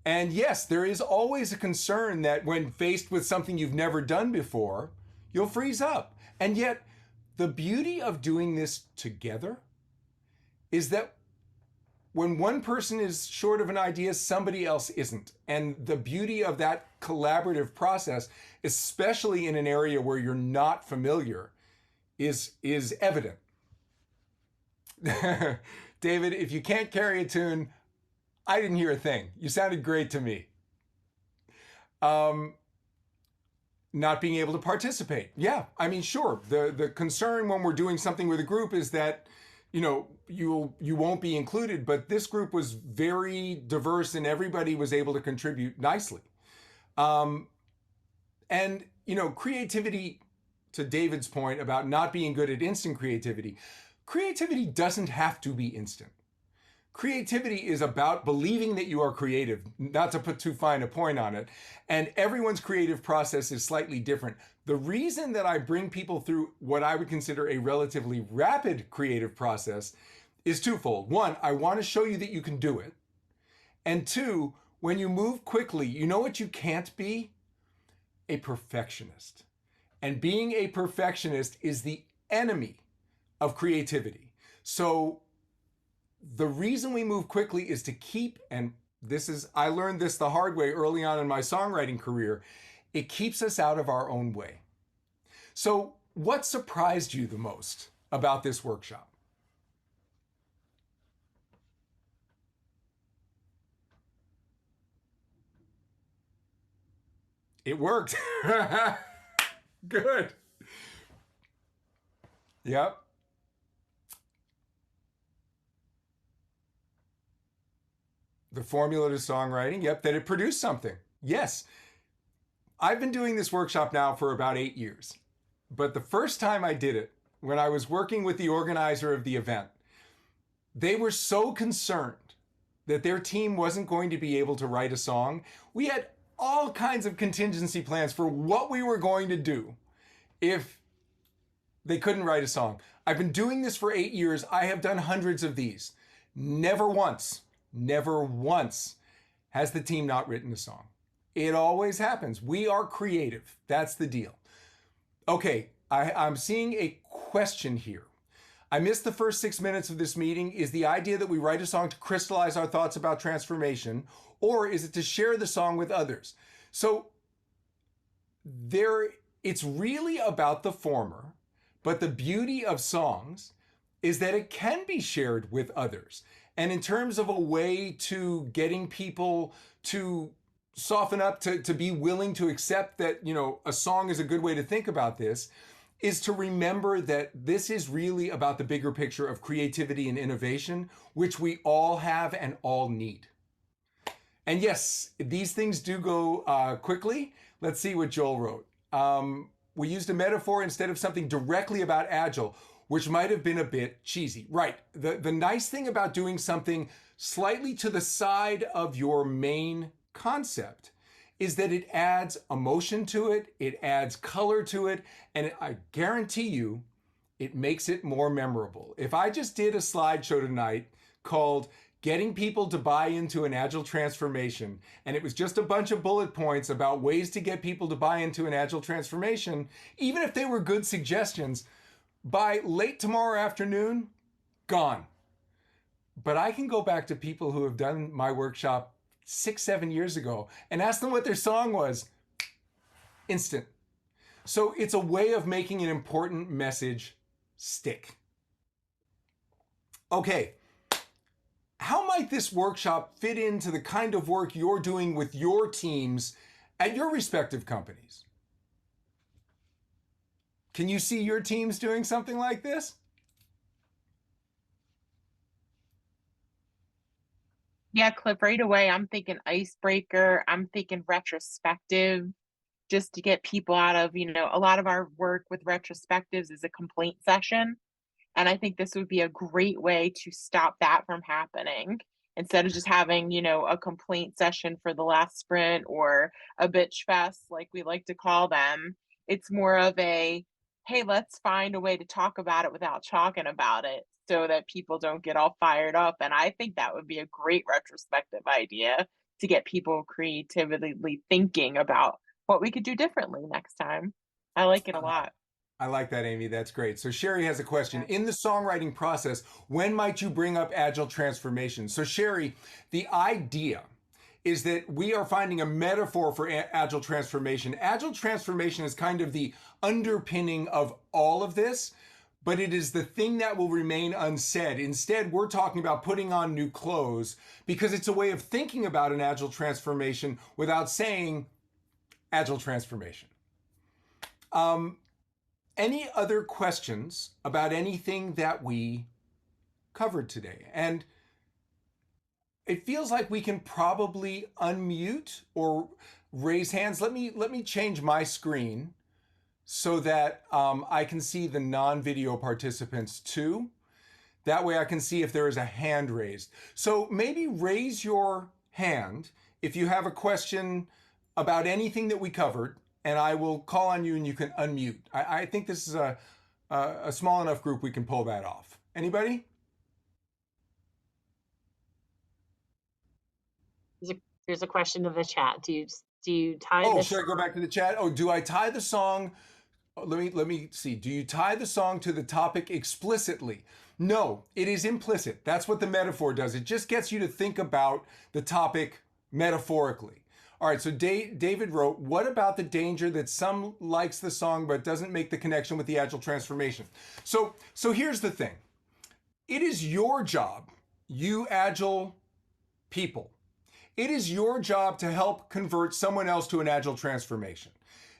Speaker 2: And yes, there is always a concern that when faced with something you've never done before, you'll freeze up. And yet, the beauty of doing this together is that when one person is short of an idea, somebody else isn't. And the beauty of that collaborative process, especially in an area where you're not familiar, is evident. David, if you can't carry a tune, I didn't hear a thing. You sounded great to me. Not being able to participate. Yeah, I mean, sure. The concern when we're doing something with a group is that, you know, you won't be included, but this group was very diverse and everybody was able to contribute nicely. And, you know, creativity, to David's point about not being good at instant creativity, creativity doesn't have to be instant. Creativity is about believing that you are creative, not to put too fine a point on it. And everyone's creative process is slightly different. The reason that I bring people through what I would consider a relatively rapid creative process is twofold. One, I want to show you that you can do it. And two, when you move quickly, you know what you can't be? A perfectionist. And being a perfectionist is the enemy of creativity. So the reason we move quickly is to keep, and I learned this the hard way early on in my songwriting career, it keeps us out of our own way. So what surprised you the most about this workshop? It worked. Good. Yep. The formula to songwriting, yep, that it produced something. Yes. I've been doing this workshop now for about 8 years. But the first time I did it, when I was working with the organizer of the event, they were so concerned that their team wasn't going to be able to write a song. We had all kinds of contingency plans for what we were going to do if they couldn't write a song. I've been doing this for 8 years. I have done hundreds of these. Never once has the team not written a song. It always happens. We are creative. That's the deal. Okay, I'm seeing a question here. I missed the first 6 minutes of this meeting. Is the idea that we write a song to crystallize our thoughts about transformation, or is it to share the song with others? So it's really about the former, but the beauty of songs is that it can be shared with others. And in terms of a way to getting people to soften up, to be willing to accept that, you know, a song is a good way to think about this, is to remember that this is really about the bigger picture of creativity and innovation, which we all have and all need. And yes, these things do go quickly. Let's see what Joel wrote. We used a metaphor instead of something directly about Agile, which might have been a bit cheesy. Right. The nice thing about doing something slightly to the side of your main concept is that it adds emotion to it, it adds color to it, and I guarantee you, it makes it more memorable. If I just did a slideshow tonight called Getting People to Buy into an Agile Transformation, and it was just a bunch of bullet points about ways to get people to buy into an Agile transformation, even if they were good suggestions, by late tomorrow afternoon, gone. But I can go back to people who have done my workshop 6-7 years ago and ask them what their song was. Instant. So it's a way of making an important message stick. Okay. How might this workshop fit into the kind of work you're doing with your teams at your respective companies? Can you see your teams doing something like this?
Speaker 1: Yeah, Cliff, right away, I'm thinking icebreaker. I'm thinking retrospective, just to get people out of, a lot of our work with retrospectives is a complaint session. And I think this would be a great way to stop that from happening. Instead of just having, a complaint session for the last sprint or a bitch fest, like we like to call them, it's more of a, hey, let's find a way to talk about it without talking about it so that people don't get all fired up. And I think that would be a great retrospective idea to get people creatively thinking about what we could do differently next time. I like it a lot.
Speaker 2: I like that, Amy. That's great. So Sherry has a question. In the songwriting process, when might you bring up Agile transformation? So Sherry, the idea is that we are finding a metaphor for Agile transformation. Agile transformation is kind of the underpinning of all of this, but it is the thing that will remain unsaid. Instead, we're talking about putting on new clothes because it's a way of thinking about an Agile transformation without saying Agile transformation. Any other questions about anything that we covered today? And it feels like we can probably unmute or raise hands. Let me change my screen so that I can see the non-video participants too. That way I can see if there is a hand raised. So maybe raise your hand if you have a question about anything that we covered, and I will call on you and you can unmute. I think this is a small enough group we can pull that off. Anybody?
Speaker 5: There's a question in the chat. Do you tie
Speaker 2: Oh,
Speaker 5: this?
Speaker 2: should I go back to the chat? Oh, do I tie the song? Let me see. Do you tie the song to the topic explicitly? No, it is implicit. That's what the metaphor does. It just gets you to think about the topic metaphorically. All right, so David wrote, what about the danger that some likes the song but doesn't make the connection with the Agile transformation? So here's the thing. It is your job, you Agile people. It is your job to help convert someone else to an Agile transformation.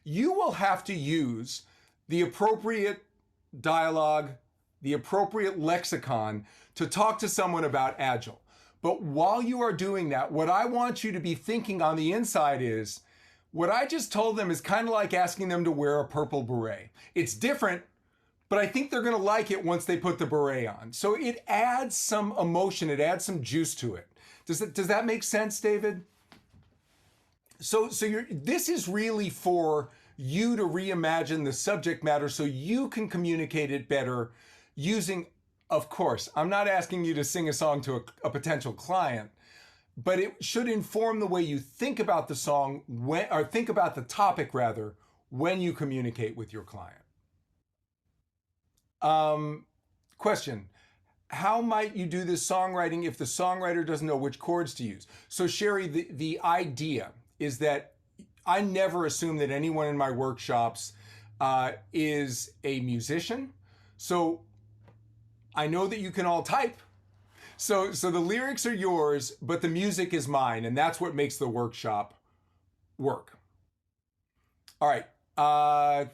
Speaker 2: You will have to use the appropriate dialogue, the appropriate lexicon to talk to someone about Agile. But while you are doing that, what I want you to be thinking on the inside is, what I just told them is kind of like asking them to wear a purple beret. It's different, but I think they're going to like it once they put the beret on. So it adds some emotion, it adds some juice to it. Does that make sense, David? So this is really for you to reimagine the subject matter so you can communicate it better using, of course, I'm not asking you to sing a song to a potential client, but it should inform the way you think about the song or think about the topic rather, when you communicate with your client. Question. How might you do this songwriting if the songwriter doesn't know which chords to use? So Sherry, the idea is that I never assume that anyone in my workshops is a musician. So I know that you can all type. So the lyrics are yours, but the music is mine, and that's what makes the workshop work. All right.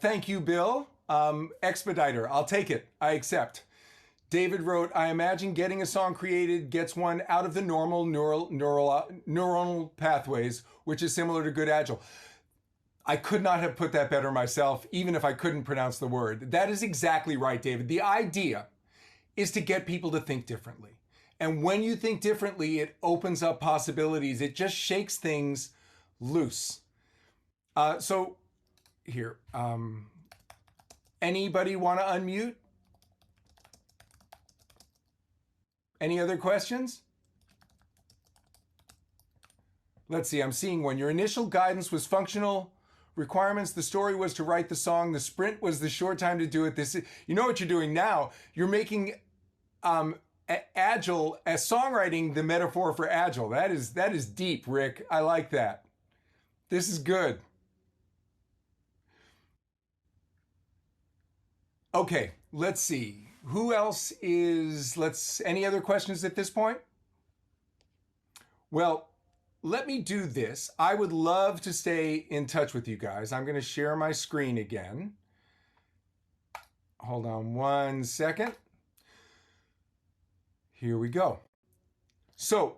Speaker 2: Thank you, Bill. Expediter, I'll take it. I accept. David wrote, I imagine getting a song created gets one out of the normal neuronal pathways, which is similar to good Agile. I could not have put that better myself, even if I couldn't pronounce the word. That is exactly right, David. The idea is to get people to think differently. And when you think differently, it opens up possibilities. It just shakes things loose. So here, anybody want to unmute? Any other questions? Let's see, I'm seeing one. Your initial guidance was functional requirements. The story was to write the song. The sprint was the short time to do it. You know what you're doing now? You're making Agile, as songwriting, the metaphor for Agile. That is deep, Rick. I like that. This is good. Okay, let's see. Who else is, any other questions at this point? Well, let me do this. I would love to stay in touch with you guys. I'm going to share my screen again. Hold on one second. Here we go. So,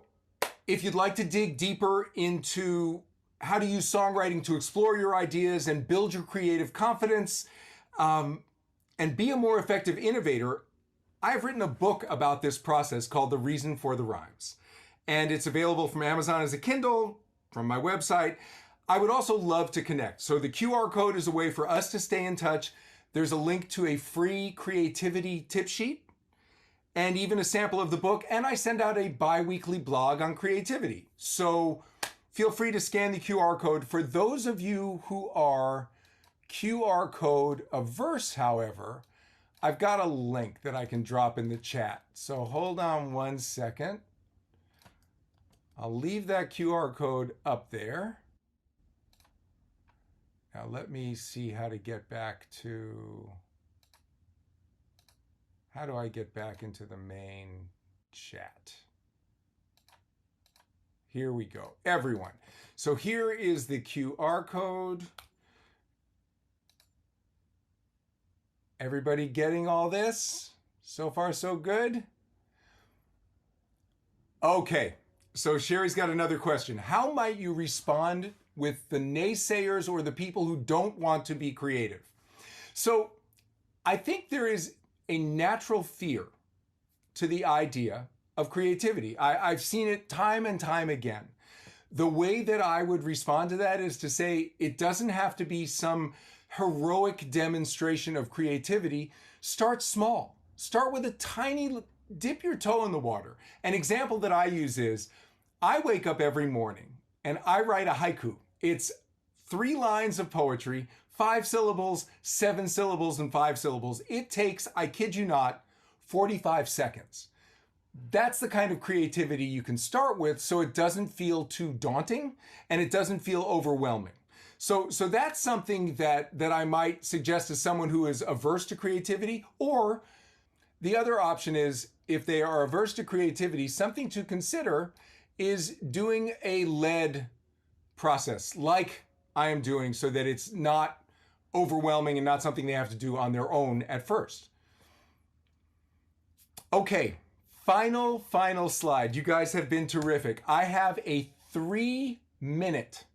Speaker 2: if you'd like to dig deeper into how to use songwriting to explore your ideas and build your creative confidence, and be a more effective innovator, I've written a book about this process called The Reason for the Rhymes. And it's available from Amazon as a Kindle, from my website. I would also love to connect. So the QR code is a way for us to stay in touch. There's a link to a free creativity tip sheet and even a sample of the book. And I send out a bi-weekly blog on creativity. So feel free to scan the QR code. For those of you who are QR code averse, however, I've got a link that I can drop in the chat. So hold on one second. I'll leave that QR code up there. Now let me see how to get back to, how do I get back into the main chat? Here we go, everyone. So here is the QR code. Everybody getting all this? So far, so good? Okay, so Sherry's got another question. How might you respond with the naysayers or the people who don't want to be creative? So I think there is a natural fear to the idea of creativity. I've seen it time and time again. The way that I would respond to that is to say it doesn't have to be some heroic demonstration of creativity. Start small. Start with a tiny, dip your toe in the water. An example that I use is, I wake up every morning and I write a haiku. It's 3 lines of poetry, 5 syllables, 7 syllables, and 5 syllables. It takes, I kid you not, 45 seconds. That's the kind of creativity you can start with so it doesn't feel too daunting and it doesn't feel overwhelming. So that's something that I might suggest to someone who is averse to creativity. Or the other option is, if they are averse to creativity, something to consider is doing a led process like I am doing, so that it's not overwhelming and not something they have to do on their own at first. Okay, final slide. You guys have been terrific. I have a 3-minute,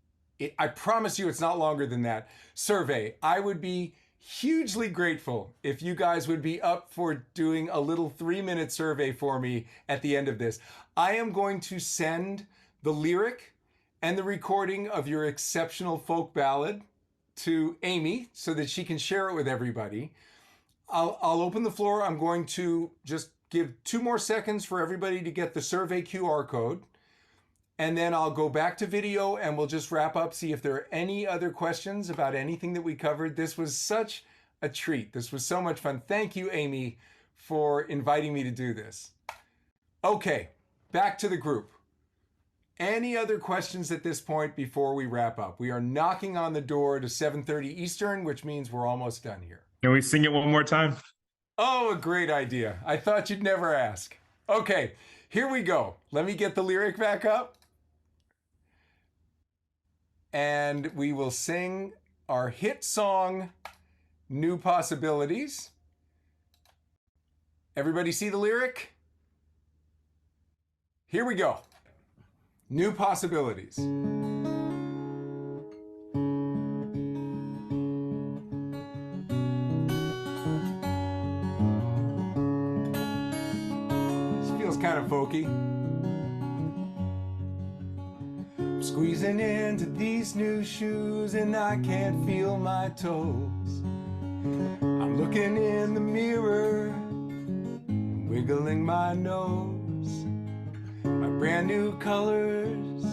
Speaker 2: I promise you it's not longer than that, survey. I would be hugely grateful if you guys would be up for doing a little 3-minute survey for me at the end of this. I am going to send the lyric and the recording of your exceptional folk ballad to Amy so that she can share it with everybody. I'll open the floor. I'm going to just give 2 more seconds for everybody to get the survey QR code. And then I'll go back to video and we'll just wrap up, see if there are any other questions about anything that we covered. This was such a treat. This was so much fun. Thank you, Amy, for inviting me to do this. Okay, back to the group. Any other questions at this point before we wrap up? We are knocking on the door to 7:30 Eastern, which means we're almost done here.
Speaker 6: Can we sing it one more time?
Speaker 2: Oh, a great idea. I thought you'd never ask. Okay, here we go. Let me get the lyric back up. And we will sing our hit song, New possibilities. Everybody see the lyric? Here we go. New possibilities. Kind of folky. I'm squeezing into these new shoes and I can't feel my toes. I'm looking in the mirror, wiggling my nose. My brand new colors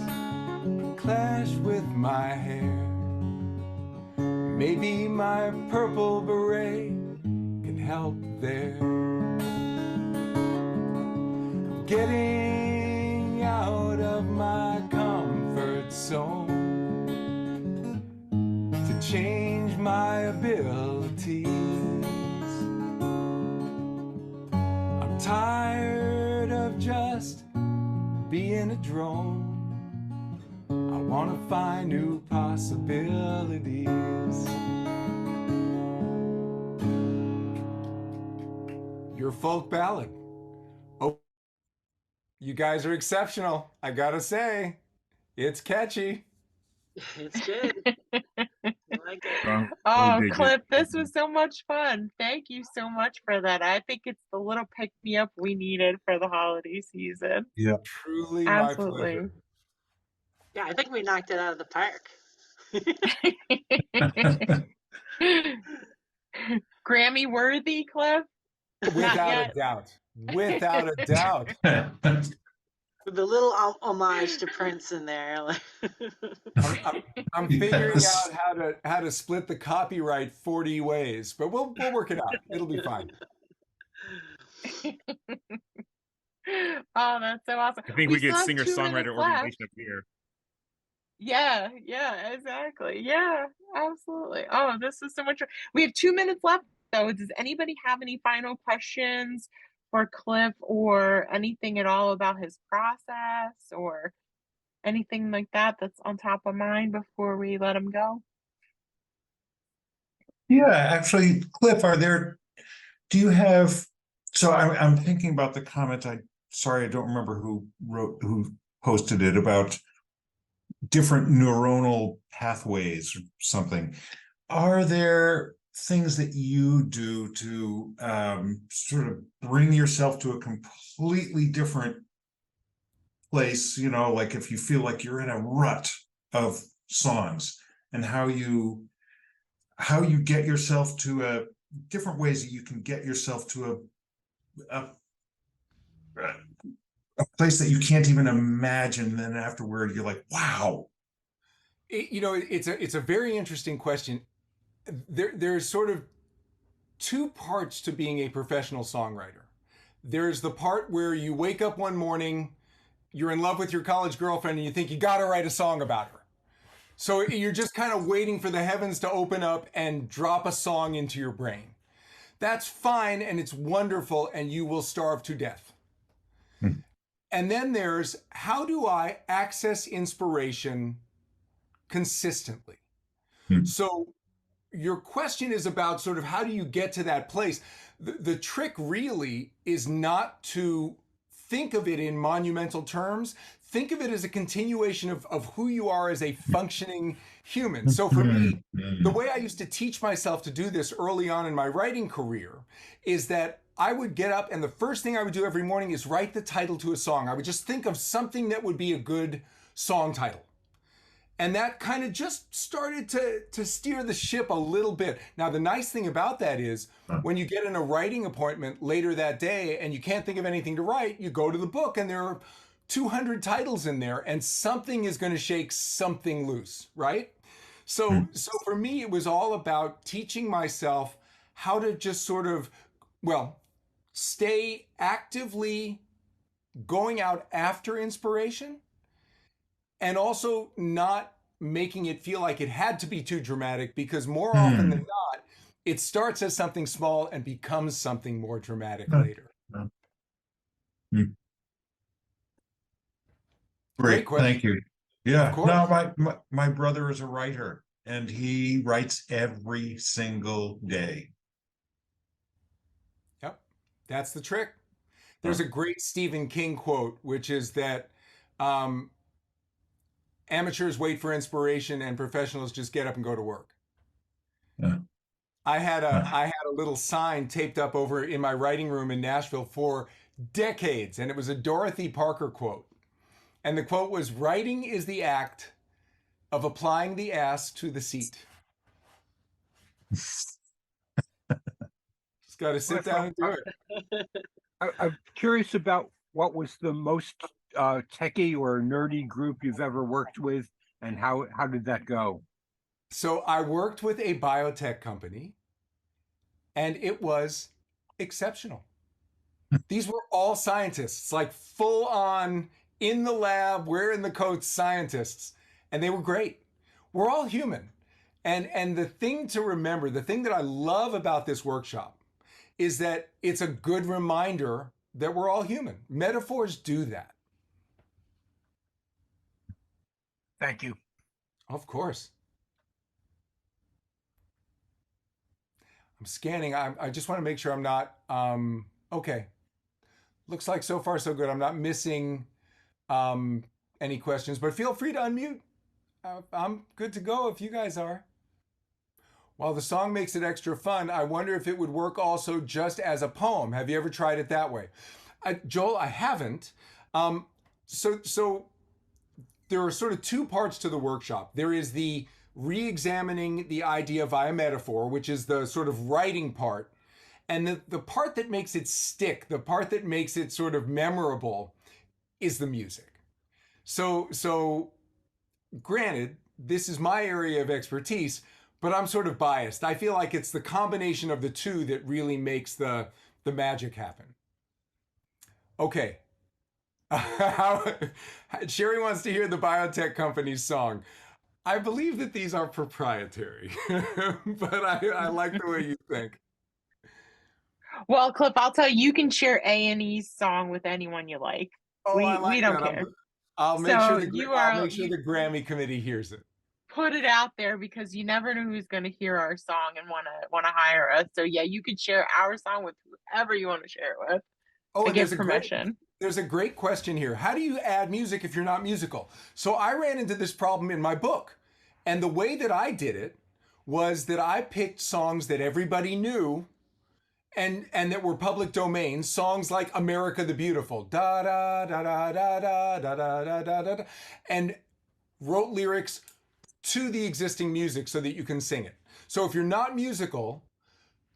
Speaker 2: clash with my hair. Maybe my purple beret can help there. Getting out of my comfort zone to change my abilities. I'm tired of just being a drone. I want to find new possibilities. Your folk ballad. You guys are exceptional. I gotta say, it's catchy.
Speaker 5: It's good. I like it.
Speaker 1: Oh, Cliff, this was so much fun. Thank you so much for that. I think it's the little pick-me-up we needed for the holiday season.
Speaker 6: Yeah.
Speaker 2: Truly
Speaker 1: Absolutely.
Speaker 2: my pleasure.
Speaker 5: Yeah, I think we knocked it out of the park.
Speaker 1: Grammy worthy, Cliff?
Speaker 2: Without a doubt. Without a doubt.
Speaker 5: With a little homage to Prince in there.
Speaker 2: I'm figuring
Speaker 6: Yes.
Speaker 2: out how to split the copyright 40 ways, but we'll work it out. It'll be fine.
Speaker 1: Oh, that's so awesome.
Speaker 7: I think we
Speaker 1: still
Speaker 7: get
Speaker 1: have 2
Speaker 7: singer-songwriter
Speaker 1: minutes left.
Speaker 7: organization up here.
Speaker 1: Yeah, exactly. Yeah, absolutely. Oh, this is so much. We have 2 minutes left, though. Does anybody have any final questions for Cliff or anything at all about his process or anything like that that's on top of mind before we let him go?
Speaker 6: Yeah, actually, Cliff, do you have, so I'm thinking about the comment, sorry, I don't remember who posted it about different neuronal pathways or something. Are there things that you do to sort of bring yourself to a completely different place, like if you feel like you're in a rut of songs, and how you get yourself to different ways that you can get yourself to a place that you can't even imagine, then afterward you're like, wow.
Speaker 2: It's a very interesting question. There's sort of 2 parts to being a professional songwriter. There's the part where you wake up one morning, you're in love with your college girlfriend, and you think you got to write a song about her. So you're just kind of waiting for the heavens to open up and drop a song into your brain. That's fine, and it's wonderful, and you will starve to death. And then there's, how do I access inspiration consistently? So your question is about sort of how do you get to that place? The trick really is not to think of it in monumental terms. Think of it as a continuation of who you are as a functioning human. So for me, the way I used to teach myself to do this early on in my writing career is that I would get up and the first thing I would do every morning is write the title to a song. I would just think of something that would be a good song title. And that kind of just started to steer the ship a little bit. Now, the nice thing about that is when you get in a writing appointment later that day and you can't think of anything to write, you go to the book and there are 200 titles in there and something is going to shake something loose, right? So for me, it was all about teaching myself how to just sort of, stay actively going out after inspiration, and also not making it feel like it had to be too dramatic, because more often than not, it starts as something small and becomes something more dramatic later.
Speaker 6: Great,
Speaker 2: question.
Speaker 6: thank you. Yeah,
Speaker 2: Of course.
Speaker 6: no, my brother is a writer, and he writes every single day.
Speaker 2: Yep, that's the trick. There's a great Stephen King quote, which is that amateurs wait for inspiration and professionals just get up and go to work.
Speaker 6: Yeah.
Speaker 2: I had a little sign taped up over in my writing room in Nashville for decades, and it was a Dorothy Parker quote. And the quote was, "Writing is the act of applying the ass to the seat." Just got to sit down and do it.
Speaker 7: I'm curious about what was the most techie or nerdy group you've ever worked with, and how did that go?
Speaker 2: So I worked with a biotech company, and it was exceptional. These were all scientists, like full on in the lab, wearing the coats scientists, and they were great. We're all human. And the thing to remember, the thing that I love about this workshop is that it's a good reminder that we're all human. Metaphors do that.
Speaker 7: Thank you.
Speaker 2: Of course. I'm scanning. I just want to make sure I'm not, okay. Looks like so far so good. I'm not missing any questions, but feel free to unmute. I'm good to go if you guys are. While the song makes it extra fun, I wonder if it would work also just as a poem. Have you ever tried it that way? Joel, I haven't. So there are sort of two parts to the workshop. There is the re-examining the idea via metaphor, which is the sort of writing part. And the part that makes it stick, the part that makes it sort of memorable, is the music. So granted, this is my area of expertise, but I'm sort of biased. I feel like it's the combination of the two that really makes the magic happen. Okay. Sherry wants to hear the biotech company's song. I believe that these are proprietary, but I like the way you think.
Speaker 1: Well, Cliff, I'll tell you, you can share A&E's song with anyone you like.
Speaker 2: Oh, I like
Speaker 1: we don't
Speaker 2: that.
Speaker 1: care.
Speaker 2: I'll make
Speaker 1: So
Speaker 2: sure the Grammy committee hears it.
Speaker 1: Put it out there because you never know who's going to hear our song and want to hire us. So yeah, you could share our song with whoever you want to share it with.
Speaker 2: Oh,
Speaker 1: and give permission.
Speaker 2: There's a great question here. How do you add music if you're not musical? So I ran into this problem in my book. And the way that I did it was that I picked songs that everybody knew and that were public domain, songs like America the Beautiful, da da da da da da da da da da, and wrote lyrics to the existing music so that you can sing it. So if you're not musical,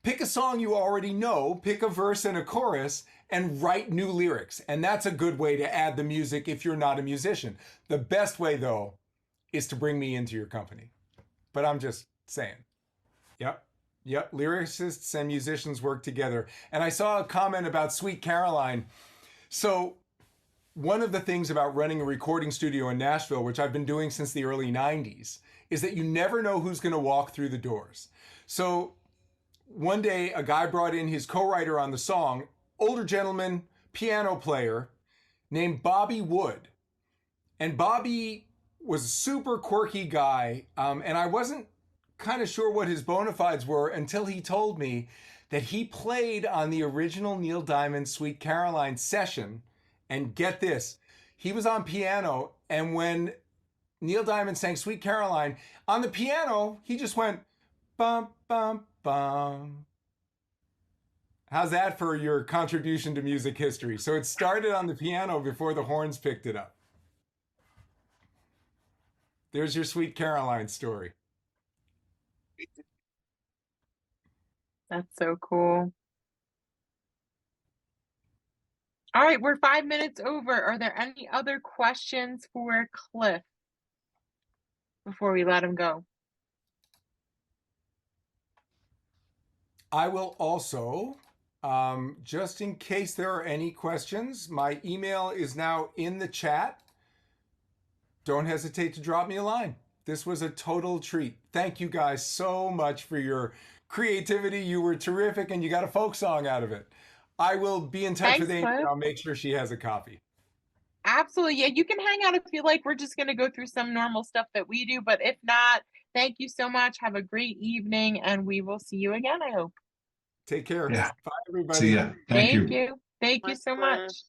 Speaker 2: pick a song you already know, pick a verse and a chorus, and write new lyrics. And that's a good way to add the music if you're not a musician. The best way, though, is to bring me into your company. But I'm just saying. Yep. Lyricists and musicians work together. And I saw a comment about Sweet Caroline. So one of the things about running a recording studio in Nashville, which I've been doing since the early 90s, is that you never know who's going to walk through the doors. So one day, a guy brought in his co-writer on the song, older gentleman, piano player, named Bobby Wood. And Bobby was a super quirky guy, and I wasn't kind of sure what his bona fides were until he told me that he played on the original Neil Diamond Sweet Caroline session. And get this, he was on piano, and when Neil Diamond sang Sweet Caroline, on the piano, he just went, bum, bum, bum. How's that for your contribution to music history? So it started on the piano before the horns picked it up. There's your Sweet Caroline story.
Speaker 1: That's so cool. All right, we're 5 minutes over. Are there any other questions for Cliff before we let him go?
Speaker 2: I will also, just in case there are any questions, my email is now in the chat. Don't hesitate to drop me a line. This was a total treat. Thank you guys so much for your creativity. You were terrific, and you got a folk song out of it. I will be in touch with Amy, and I'll make sure she has a copy.
Speaker 1: Absolutely. Yeah, you can hang out if you like. We're just going to go through some normal stuff that we do. But if not, thank you so much. Have a great evening, and we will see you again, I hope.
Speaker 2: Take care.
Speaker 6: Yeah.
Speaker 2: Bye, everybody.
Speaker 6: See ya. Thank you.
Speaker 1: Thank you. Thank you
Speaker 5: My
Speaker 1: so
Speaker 5: pleasure.
Speaker 1: much.